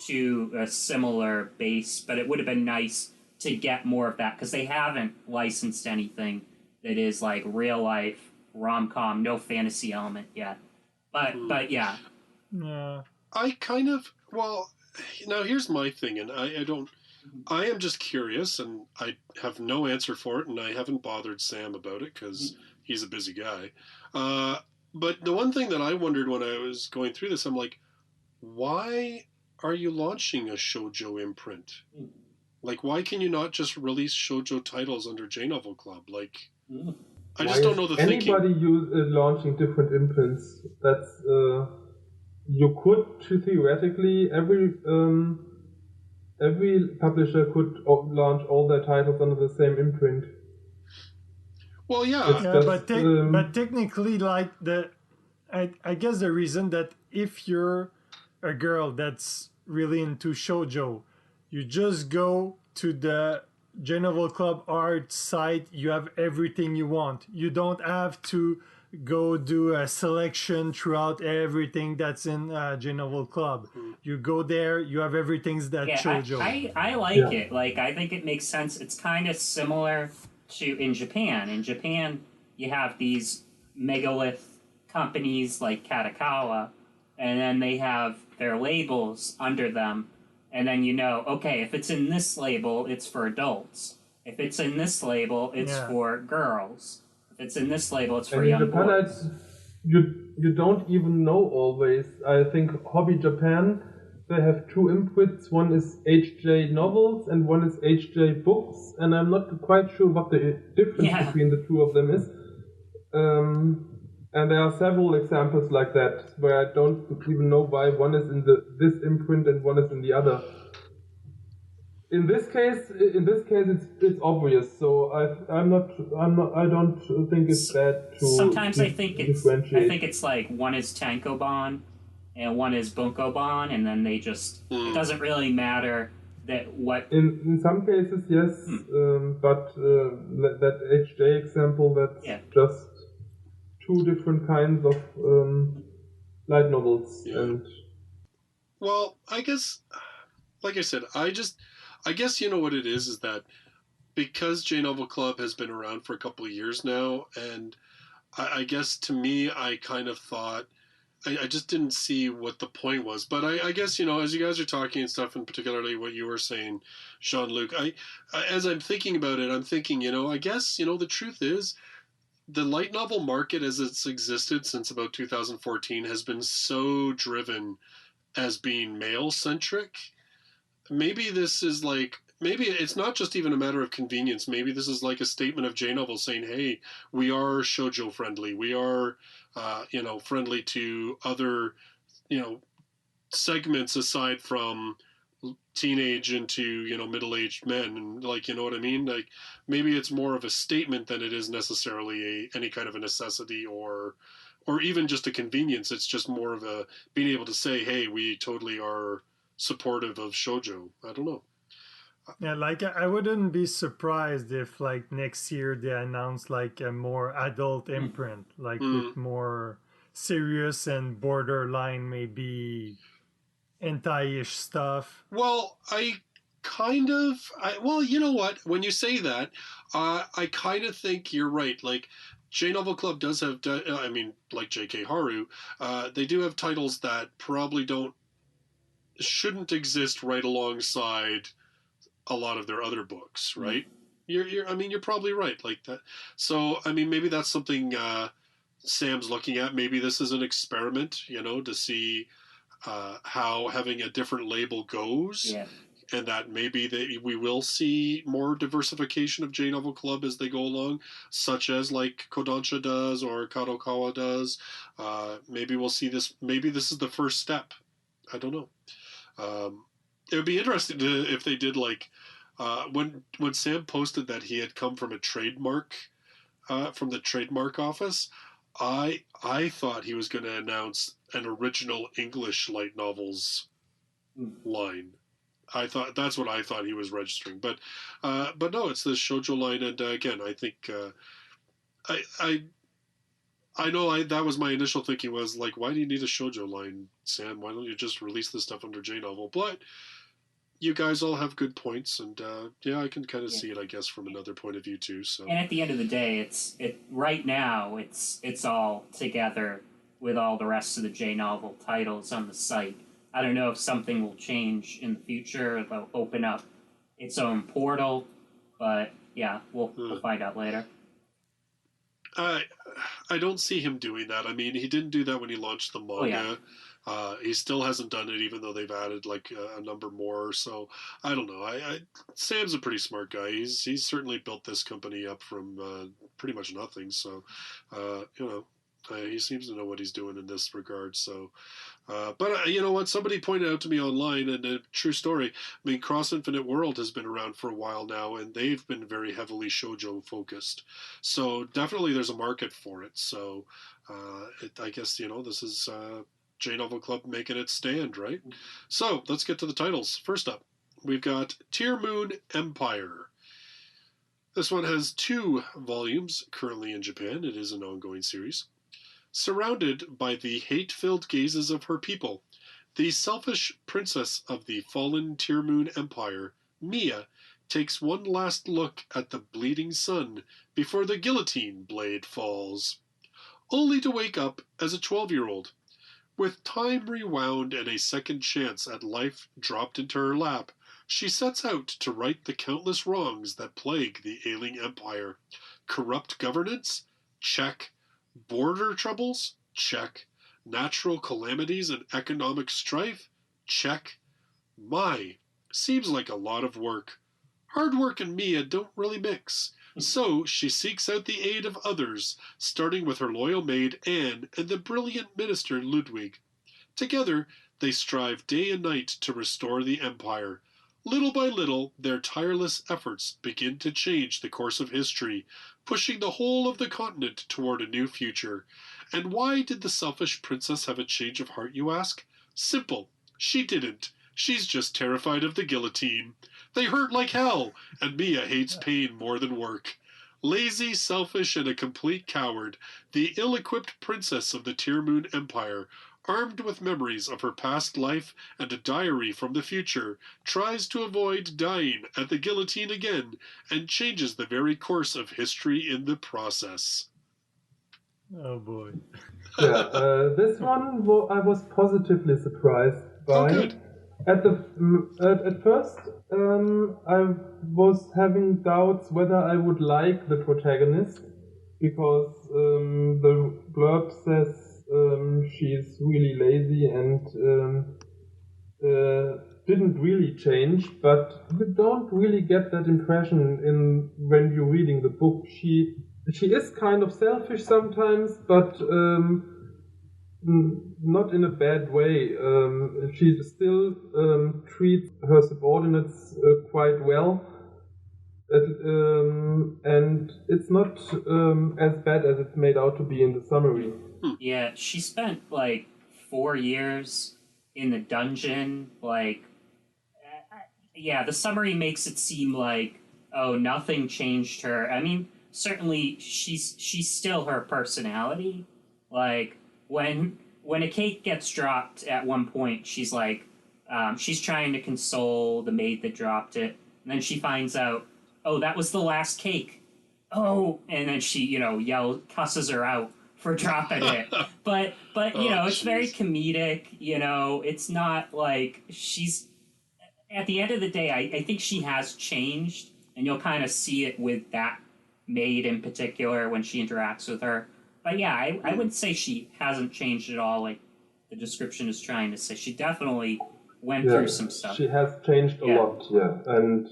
to a similar base, but it would have been nice to get more of that because they haven't licensed anything that is like real life rom-com, no fantasy element yet. But yeah. I kind of, well, now here's my thing, and I am just curious, and I have no answer for it, and I haven't bothered Sam about it because he's a busy guy. But the one thing that I wondered when I was going through this, I'm like, why are you launching a shoujo imprint? Like, why can you not just release shoujo titles under J-Novel Club? Like, I just don't know the thinking. Anybody launching different imprints? That's you could theoretically every publisher could launch all their titles under the same imprint. Well, yeah. Yeah, but technically, like I guess the reason that if you're a girl that's really into shoujo, you just go to the J-Novel Club art site. You have everything you want. You don't have to go do a selection throughout everything that's in J-Novel Club. You go there, you have everything's that shoujo. I like it. Like, I think it makes sense. It's kind of similar to in Japan. In Japan, you have these megalith companies like Katakawa, and then they have their labels under them, and then okay, if it's in this label, it's for adults. If it's in this label, it's for girls. If it's in this label, it's for young boys. You don't even know always. I think Hobby Japan, they have two inputs. One is HJ novels and one is HJ books, and I'm not quite sure what the difference between the two of them is. And there are several examples like that where I don't even know why one is in this imprint and one is in the other. In this case, it's obvious. So I don't think it's bad to. Sometimes I think it's like one is Tankobon and one is Bunkoban, and then they just it doesn't really matter that what. In some cases, yes, but that HJ example, that's just two different kinds of light novels. And well, I guess, like I said, I guess you know what it is that because J-Novel Club has been around for a couple of years now, and I guess to me, I kind of thought, I just didn't see what the point was. But I guess, as you guys are talking and stuff, and particularly what you were saying, Jean-Luc, as I'm thinking about it, I'm thinking, I guess, the truth is, the light novel market as it's existed since about 2014 has been so driven as being male-centric. Maybe this is maybe it's not just even a matter of convenience. Maybe this is like a statement of J-Novel saying, hey, we are shoujo friendly. We are, friendly to other, segments aside from teenage into, middle-aged men. And you know what I mean? Like maybe it's more of a statement than it is necessarily any kind of a necessity or even just a convenience. It's just more of a being able to say, hey, we totally are supportive of shoujo. I don't know. Yeah, I wouldn't be surprised if next year they announce a more adult imprint, with more serious and borderline, maybe hentai-ish stuff. Well, well, you know what? When you say that, I kind of think you're right. J-Novel Club does have, like J.K. Haru, they do have titles that probably shouldn't exist right alongside a lot of their other books, right? You're probably right like that. So, maybe that's something Sam's looking at. Maybe this is an experiment, to see how having a different label goes. Yeah. And that maybe we will see more diversification of J-Novel Club as they go along, such as Kodansha does or Kadokawa does. Maybe we'll see this. Maybe this is the first step. I don't know. It would be interesting if they did when Sam posted that he had come from a trademark from the trademark office. I thought he was going to announce an original English light novels line. I thought that's what I thought he was registering, but no, it's this shoujo line. And again, I think I know that was my initial thinking was why do you need a shoujo line, Sam? Why don't you just release this stuff under J-Novel? But you guys all have good points, and I can kind of see it, I guess, from another point of view too. So, and at the end of the day, right now it's all together with all the rest of the J-Novel titles on the site. I don't know if something will change in the future. They'll open up its own portal, but yeah, we'll find out later. I don't see him doing that. He didn't do that when he launched the manga. He still hasn't done it, even though they've added a number more. So I don't know. Sam's a pretty smart guy. He's certainly built this company up from pretty much nothing. So He seems to know what he's doing in this regard. So, but you know what? Somebody pointed out to me online, and a true story. I mean, Cross Infinite World has been around for a while now, and they've been very heavily shoujo focused. So definitely, there's a market for it. So, I guess this is J Novel Club making it stand, right? So let's get to the titles. First up, we've got Tearmoon Empire. This one has 2 volumes currently in Japan. It is an ongoing series. Surrounded by the hate-filled gazes of her people, the selfish princess of the fallen Tearmoon Empire, Mia, takes one last look at the bleeding sun before the guillotine blade falls, only to wake up as a 12-year-old. With time rewound and a second chance at life dropped into her lap, she sets out to right the countless wrongs that plague the ailing empire. Corrupt governance? Check. Border troubles? Check. Natural calamities and economic strife? Check. My, seems like a lot of work. Hard work and Mia don't really mix, so she seeks out the aid of others, starting with her loyal maid Anne and the brilliant minister Ludwig. Together, they strive day and night to restore the empire. Little by little, their tireless efforts begin to change the course of history, pushing the whole of the continent toward a new future. And why did the selfish princess have a change of heart, you ask? Simple. She didn't. She's just terrified of the guillotine. They hurt like hell, and Mia hates pain more than work. Lazy, selfish, and a complete coward, the ill-equipped princess of the Tearmoon Empire, armed with memories of her past life and a diary from the future, tries to avoid dying at the guillotine again and changes the very course of history in the process. Oh boy. Yeah, this one I was positively surprised by. Oh, good. At first, I was having doubts whether I would like the protagonist, because the blurb says she's really lazy and didn't really change, but you don't really get that impression when you're reading the book. She is kind of selfish sometimes, but not in a bad way. She still treats her subordinates quite well. And it's not as bad as it's made out to be in the summary. Yeah, she spent 4 years in the dungeon. The summary makes it seem like, oh, nothing changed her. I mean, certainly she's still her personality. When a cake gets dropped at one point, she's she's trying to console the maid that dropped it, and then she finds out, oh, that was the last cake. Oh, and then she, cusses her out for dropping it. But it's very comedic. It's not like she's. At the end of the day, I think she has changed, and you'll kind of see it with that maid in particular when she interacts with her. But yeah, I would say she hasn't changed at all. Like the description is trying to say, she definitely went through some stuff. She has changed a lot, and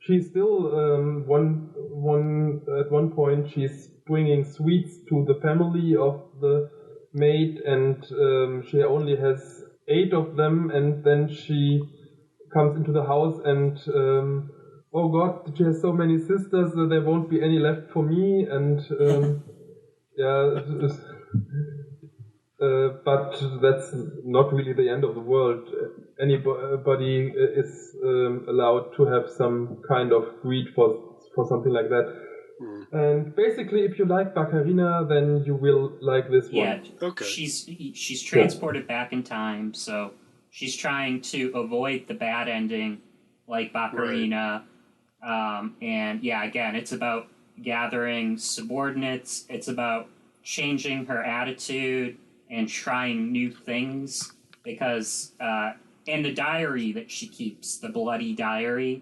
she's still at one point she's bringing sweets to the family of the maid, and she only has 8 of them, and then she comes into the house and oh god, she has so many sisters that there won't be any left for me, and but that's not really the end of the world. Anybody is allowed to have some kind of greed for something like that. And basically, if you like Baccarina, then you will like this one. Yeah, okay. She's transported back in time, so she's trying to avoid the bad ending, like Baccarina. Right. And yeah, again, it's about gathering subordinates. It's about changing her attitude and trying new things, because and the diary that she keeps, the bloody diary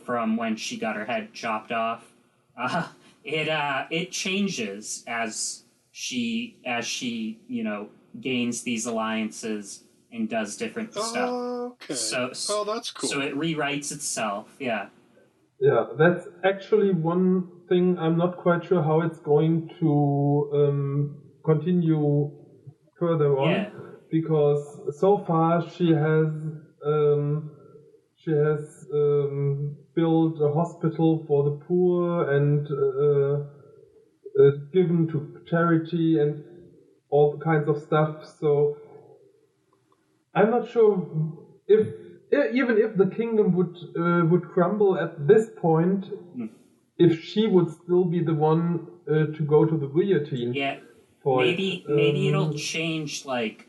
from when she got her head chopped off, it changes as she gains these alliances and does different stuff. Okay. So that's cool. So it rewrites itself. Yeah. Yeah, that's actually one thing I'm not quite sure how it's going to continue further on, Yeah. because so far she has built a hospital for the poor and given to charity and all kinds of stuff. So I'm not sure if even if the kingdom would crumble at this point, if she would still be the one to go to the guillotine. Yeah. For maybe it'll change like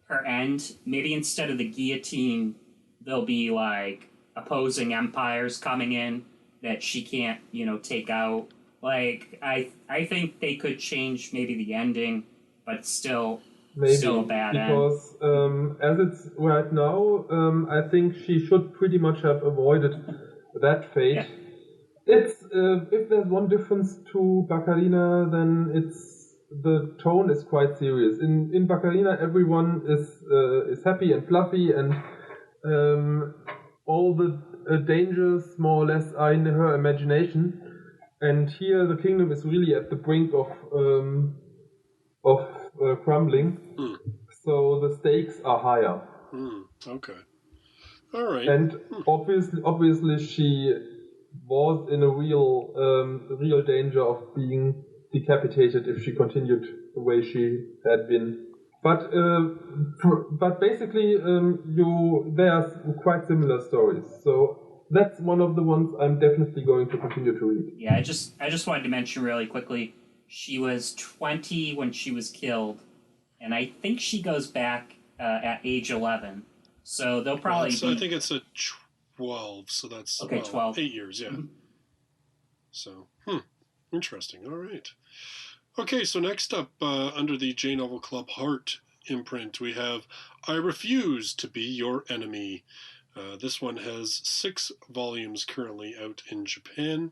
her end. Maybe instead of the guillotine, there'll be like opposing empires coming in that she can't, take out. Like I think they could change maybe the ending, but still a bad end. Because as it's right now, I think she should pretty much have avoided that fate. Yeah. It's if there's one difference to Baccarina, then it's the tone is quite serious. In Baccarina, everyone is happy and fluffy, and all the dangers more or less are in her imagination. And here, the kingdom is really at the brink of crumbling. So the stakes are higher. Okay. All right. And obviously, she was in a real danger of being decapitated if she continued the way she had been. But basically, they are quite similar stories. So that's one of the ones I'm definitely going to continue to read. Yeah, I just wanted to mention really quickly, she was 20 when she was killed, and I think she goes back at age 11. So they'll probably I think it's a 12, so that's 12. 8 years, yeah. Mm-hmm. So, interesting. All right. Okay, so next up, under the J-Novel Club Heart imprint, we have I Refuse to Be Your Enemy. This one has 6 volumes currently out in Japan.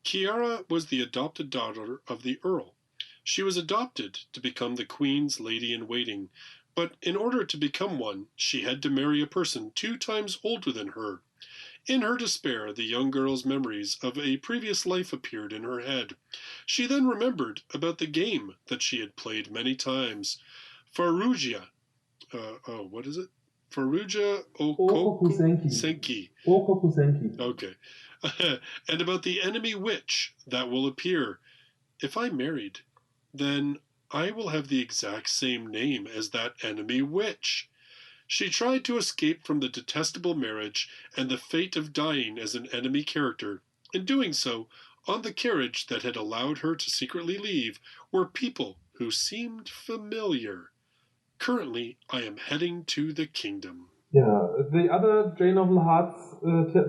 Kiara was the adopted daughter of the Earl. She was adopted to become the Queen's lady-in-waiting, but in order to become one, she had to marry a person 2 times older than her. In her despair, the young girl's memories of a previous life appeared in her head. She then remembered about the game that she had played many times. Farugia. What is it? Farugia Okokusenki. Okokusenki. Okay. And about the enemy witch that will appear. If I married, then I will have the exact same name as that enemy witch. She tried to escape from the detestable marriage and the fate of dying as an enemy character. In doing so, on the carriage that had allowed her to secretly leave were people who seemed familiar. Currently, I am heading to the kingdom. Yeah, the other J-Novel Hearts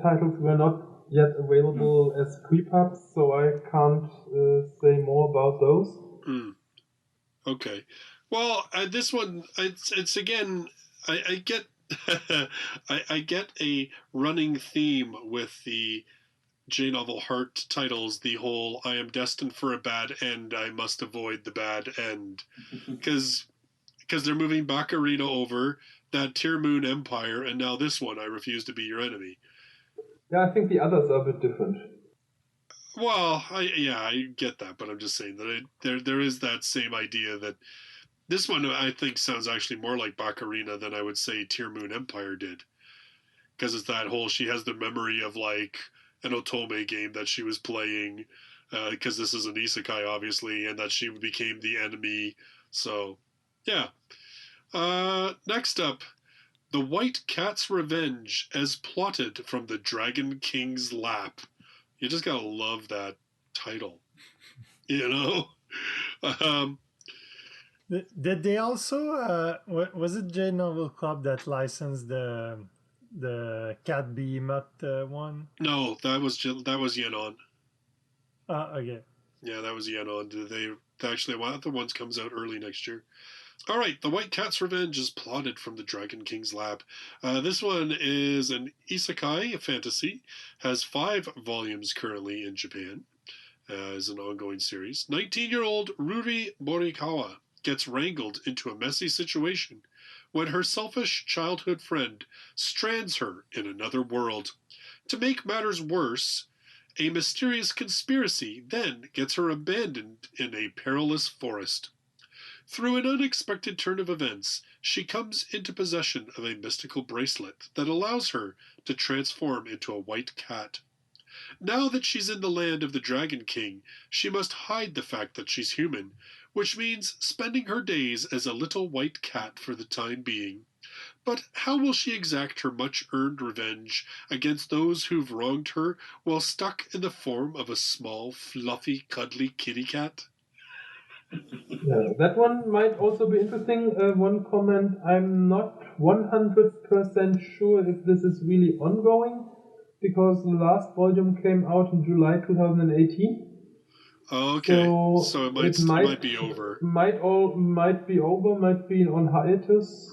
titles were not yet available as pre-pubs, so I can't say more about those. Okay. Well, this one, it's again, I get I get a running theme with the J-Novel Heart titles, the whole I am destined for a bad end, I must avoid the bad end. Because they're moving Baccarina over, that Tearmoon Empire, and now this one, I Refuse to Be Your Enemy. Yeah, I think the others are a bit different. Well, I get that, but I'm just saying that there is that same idea that this one, I think, sounds actually more like Baccarina than I would say Tearmoon Empire did. Because it's that whole, she has the memory of, like, an Otome game that she was playing, because this is an Isekai, obviously, and that she became the enemy. So, yeah. Next up, The White Cat's Revenge as plotted from the Dragon King's lap. You just gotta love that title. You know? Did they also, was it J-Novel Club that licensed the Cat Behemoth one? No, that was Yenon. Okay. Yeah, that was Yenon. They actually, one of the ones comes out early next year. All right, The White Cat's Revenge is plotted from the Dragon King's lap. This one is an isekai, a fantasy, has 5 volumes currently in Japan, is an ongoing series. 19-year-old Ruri Morikawa gets wrangled into a messy situation when her selfish childhood friend strands her in another world. To make matters worse, a mysterious conspiracy then gets her abandoned in a perilous forest. Through an unexpected turn of events, she comes into possession of a mystical bracelet that allows her to transform into a white cat. Now that she's in the land of the Dragon King, she must hide the fact that she's human, which means spending her days as a little white cat for the time being. But how will she exact her much-earned revenge against those who've wronged her while stuck in the form of a small, fluffy, cuddly kitty cat? Yeah, that one might also be interesting. One comment, I'm not 100% sure if this is really ongoing, because the last volume came out in July 2018. Okay, so it might be over. Might be over, might be on hiatus.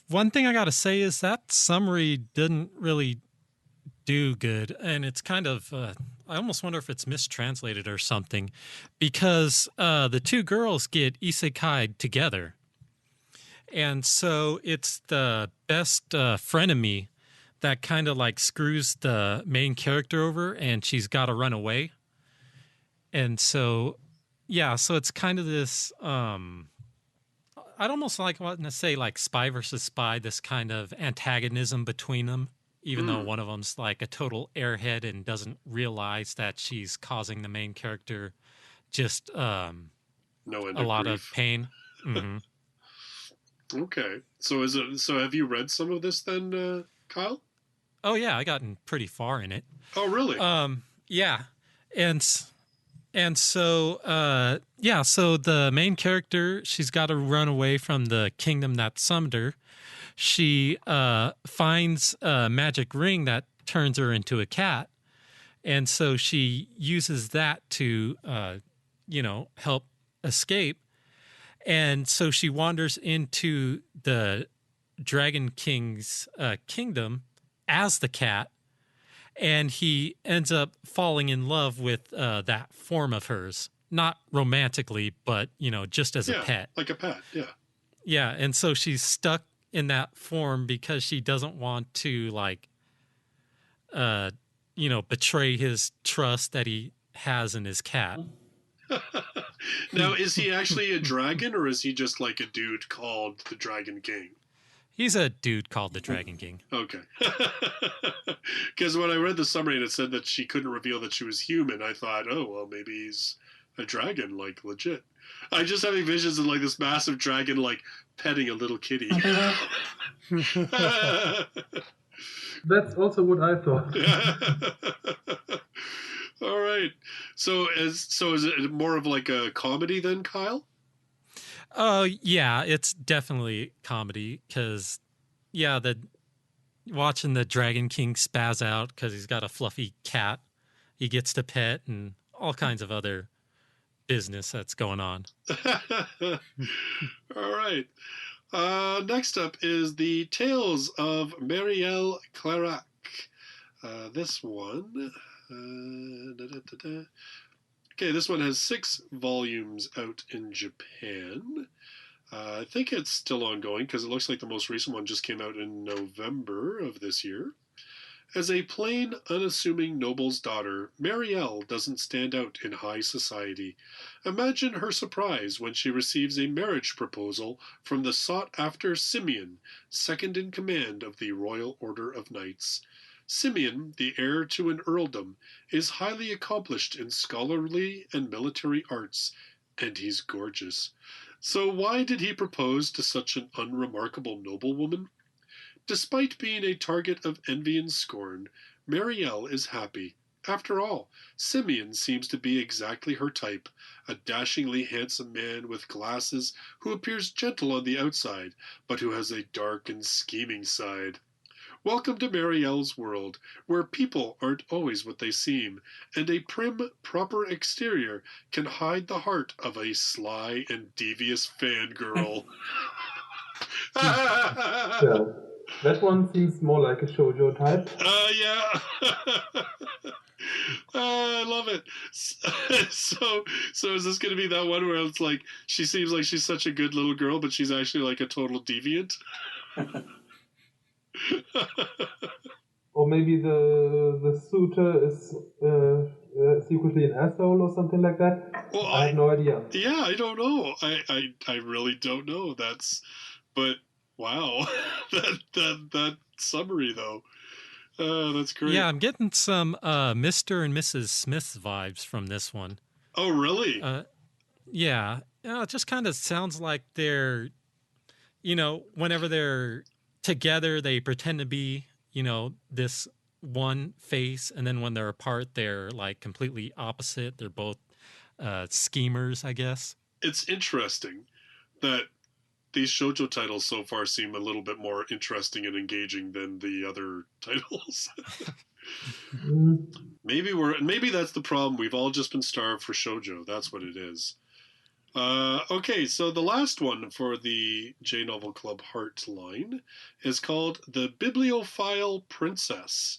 One thing I gotta say is that summary didn't really do good, and it's kind of I almost wonder if it's mistranslated or something, because the two girls get isekai together, and so it's the best frenemy that kind of like screws the main character over, and she's got to run away. And so, yeah, so it's kind of this, I'd almost like want to say like spy versus spy, this kind of antagonism between them, even though one of them's like a total airhead and doesn't realize that she's causing the main character just a lot of pain. Mm-hmm. Okay. So have you read some of this then, Kyle? Oh yeah, I gotten pretty far in it. Oh really? Yeah, and so so the main character, she's got to run away from the kingdom that summoned her. She finds a magic ring that turns her into a cat, and so she uses that to help escape. And so she wanders into the Dragon King's kingdom as the cat, and he ends up falling in love with that form of hers. Not romantically, but, just as a pet. Like a pet, yeah. Yeah, and so she's stuck in that form because she doesn't want to, betray his trust that he has in his cat. Now, is he actually a dragon, or is he just like a dude called the Dragon King? He's a dude called the Dragon King. Okay. Because when I read the summary and it said that she couldn't reveal that she was human, I thought, oh, well, maybe he's a dragon, like, legit. I'm just having visions of, like, this massive dragon, like, petting a little kitty. That's also what I thought. All right. So is it more of like a comedy then, Kyle? Oh, yeah, it's definitely comedy because, watching the Dragon King spaz out because he's got a fluffy cat he gets to pet and all kinds of other business that's going on. All right. Next up is the Tales of Marielle Clarac. This one... Okay, this one has 6 volumes out in Japan. I think it's still ongoing because it looks like the most recent one just came out in November of this year. As a plain, unassuming noble's daughter, Marielle doesn't stand out in high society. Imagine her surprise when she receives a marriage proposal from the sought-after Simeon, second in command of the Royal Order of Knights. Simeon, the heir to an earldom, is highly accomplished in scholarly and military arts, and he's gorgeous. So why did he propose to such an unremarkable noblewoman? Despite being a target of envy and scorn, Marielle is happy. After all, Simeon seems to be exactly her type, a dashingly handsome man with glasses who appears gentle on the outside, but who has a dark and scheming side. Welcome to Marielle's world, where people aren't always what they seem, and a prim, proper exterior can hide the heart of a sly and devious fangirl. Yeah, that one seems more like a shoujo type. Yeah. I love it. So is this going to be that one where it's like she seems like she's such a good little girl, but she's actually like a total deviant? Or maybe the suitor is secretly an asshole or something like that? Well, I have no idea. Yeah, I don't know. I really don't know. But wow, that summary though. That's great. Yeah, I'm getting some Mr. and Mrs. Smith vibes from this one. Oh, really? Yeah. It just kind of sounds like they're, whenever they're together, they pretend to be, this one face. And then when they're apart, they're like completely opposite. They're both schemers, I guess. It's interesting that these shoujo titles so far seem a little bit more interesting and engaging than the other titles. Maybe that's the problem. We've all just been starved for shoujo. That's what it is. Okay, so the last one for the J Novel Club Heart line is called The Bibliophile Princess.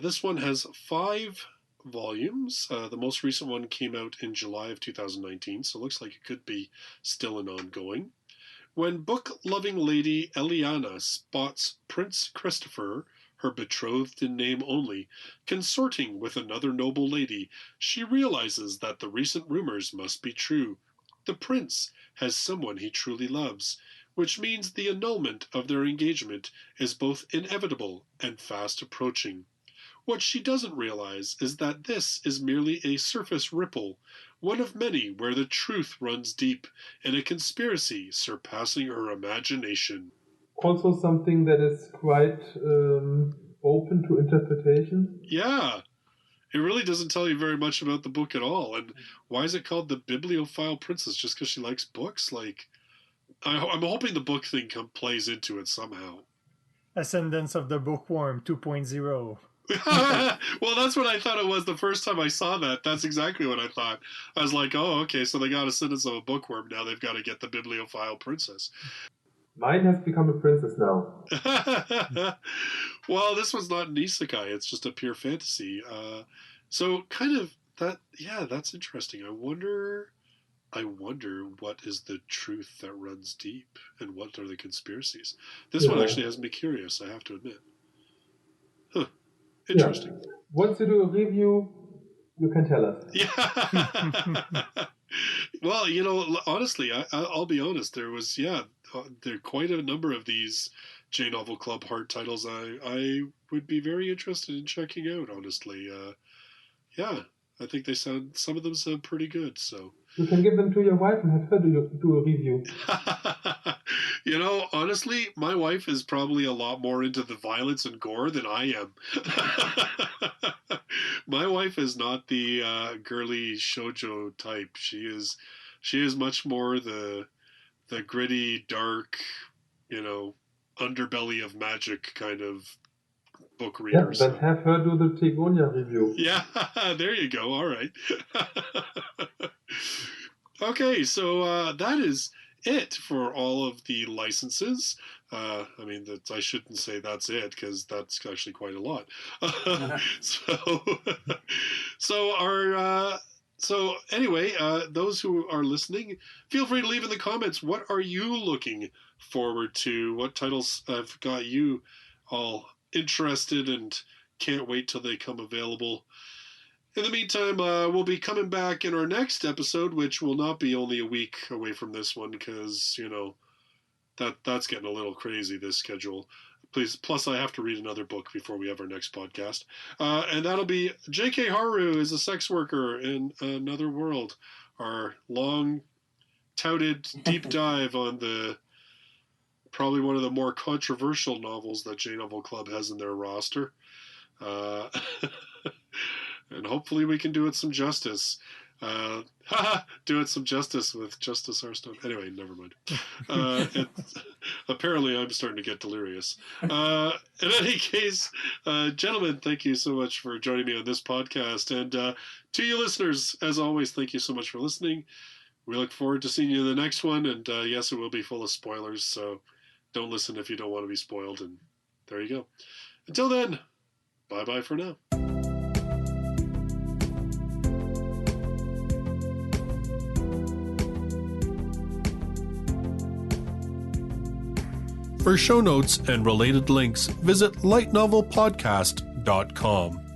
This one has 5 volumes. The most recent one came out in July of 2019, so it looks like it could be still an ongoing. When book-loving lady Eliana spots Prince Christopher, her betrothed in name only, consorting with another noble lady, she realizes that the recent rumors must be true. The prince has someone he truly loves, which means the annulment of their engagement is both inevitable and fast approaching. What she doesn't realize is that this is merely a surface ripple, one of many where the truth runs deep, in a conspiracy surpassing her imagination. Also something that is quite open to interpretation. Yeah, it really doesn't tell you very much about the book at all. And why is it called The Bibliophile Princess? Just because she likes books? Like, I'm hoping the book thing plays into it somehow. Ascendance of the Bookworm 2.0. Well, that's what I thought it was the first time I saw that. That's exactly what I thought. I was like, oh, okay, so they got Ascendance of a Bookworm. Now they've got to get the Bibliophile Princess. Mine has become a princess now. Well, this one's not an isekai. It's just a pure fantasy. So kind of that, yeah, that's interesting. I wonder what is the truth that runs deep and what are the conspiracies. This one actually has me curious, I have to admit. Huh. Interesting. Yeah. Once you do a review, you can tell us. Yeah. Well, honestly, I'll be honest. There was, there are quite a number of these J Novel Club Heart titles I would be very interested in checking out, honestly. I think some of them sound pretty good, so. You can give them to your wife and have her do a review. Honestly, my wife is probably a lot more into the violence and gore than I am. My wife is not the girly shoujo type. She is much more the gritty, dark, underbelly of magic kind of book reader. Yeah, but have her do the Teogonia review. Yeah, there you go. All right. Okay, so that is it for all of the licenses. I shouldn't say that's it, because that's actually quite a lot. So anyway, those who are listening, feel free to leave in the comments, what are you looking forward to? What titles have got you all interested and can't wait till they come available? In the meantime, we'll be coming back in our next episode, which will not be only a week away from this one, because, that's getting a little crazy, this schedule. Plus, I have to read another book before we have our next podcast. And that'll be J.K. Haru is a sex worker in another world. Our long-touted deep dive on probably one of the more controversial novels that J Novel Club has in their roster. And hopefully we can do it some justice. Do it some justice with Justus Hearthstone. Anyway, never mind. Apparently I'm starting to get delirious. In any case, gentlemen, thank you so much for joining me on this podcast. And to you listeners, as always, thank you so much for listening. We look forward to seeing you in the next one. And yes, it will be full of spoilers, so don't listen if you don't want to be spoiled. And there you go. Until then, bye-bye for now. For show notes and related links, visit lightnovelpodcast.com.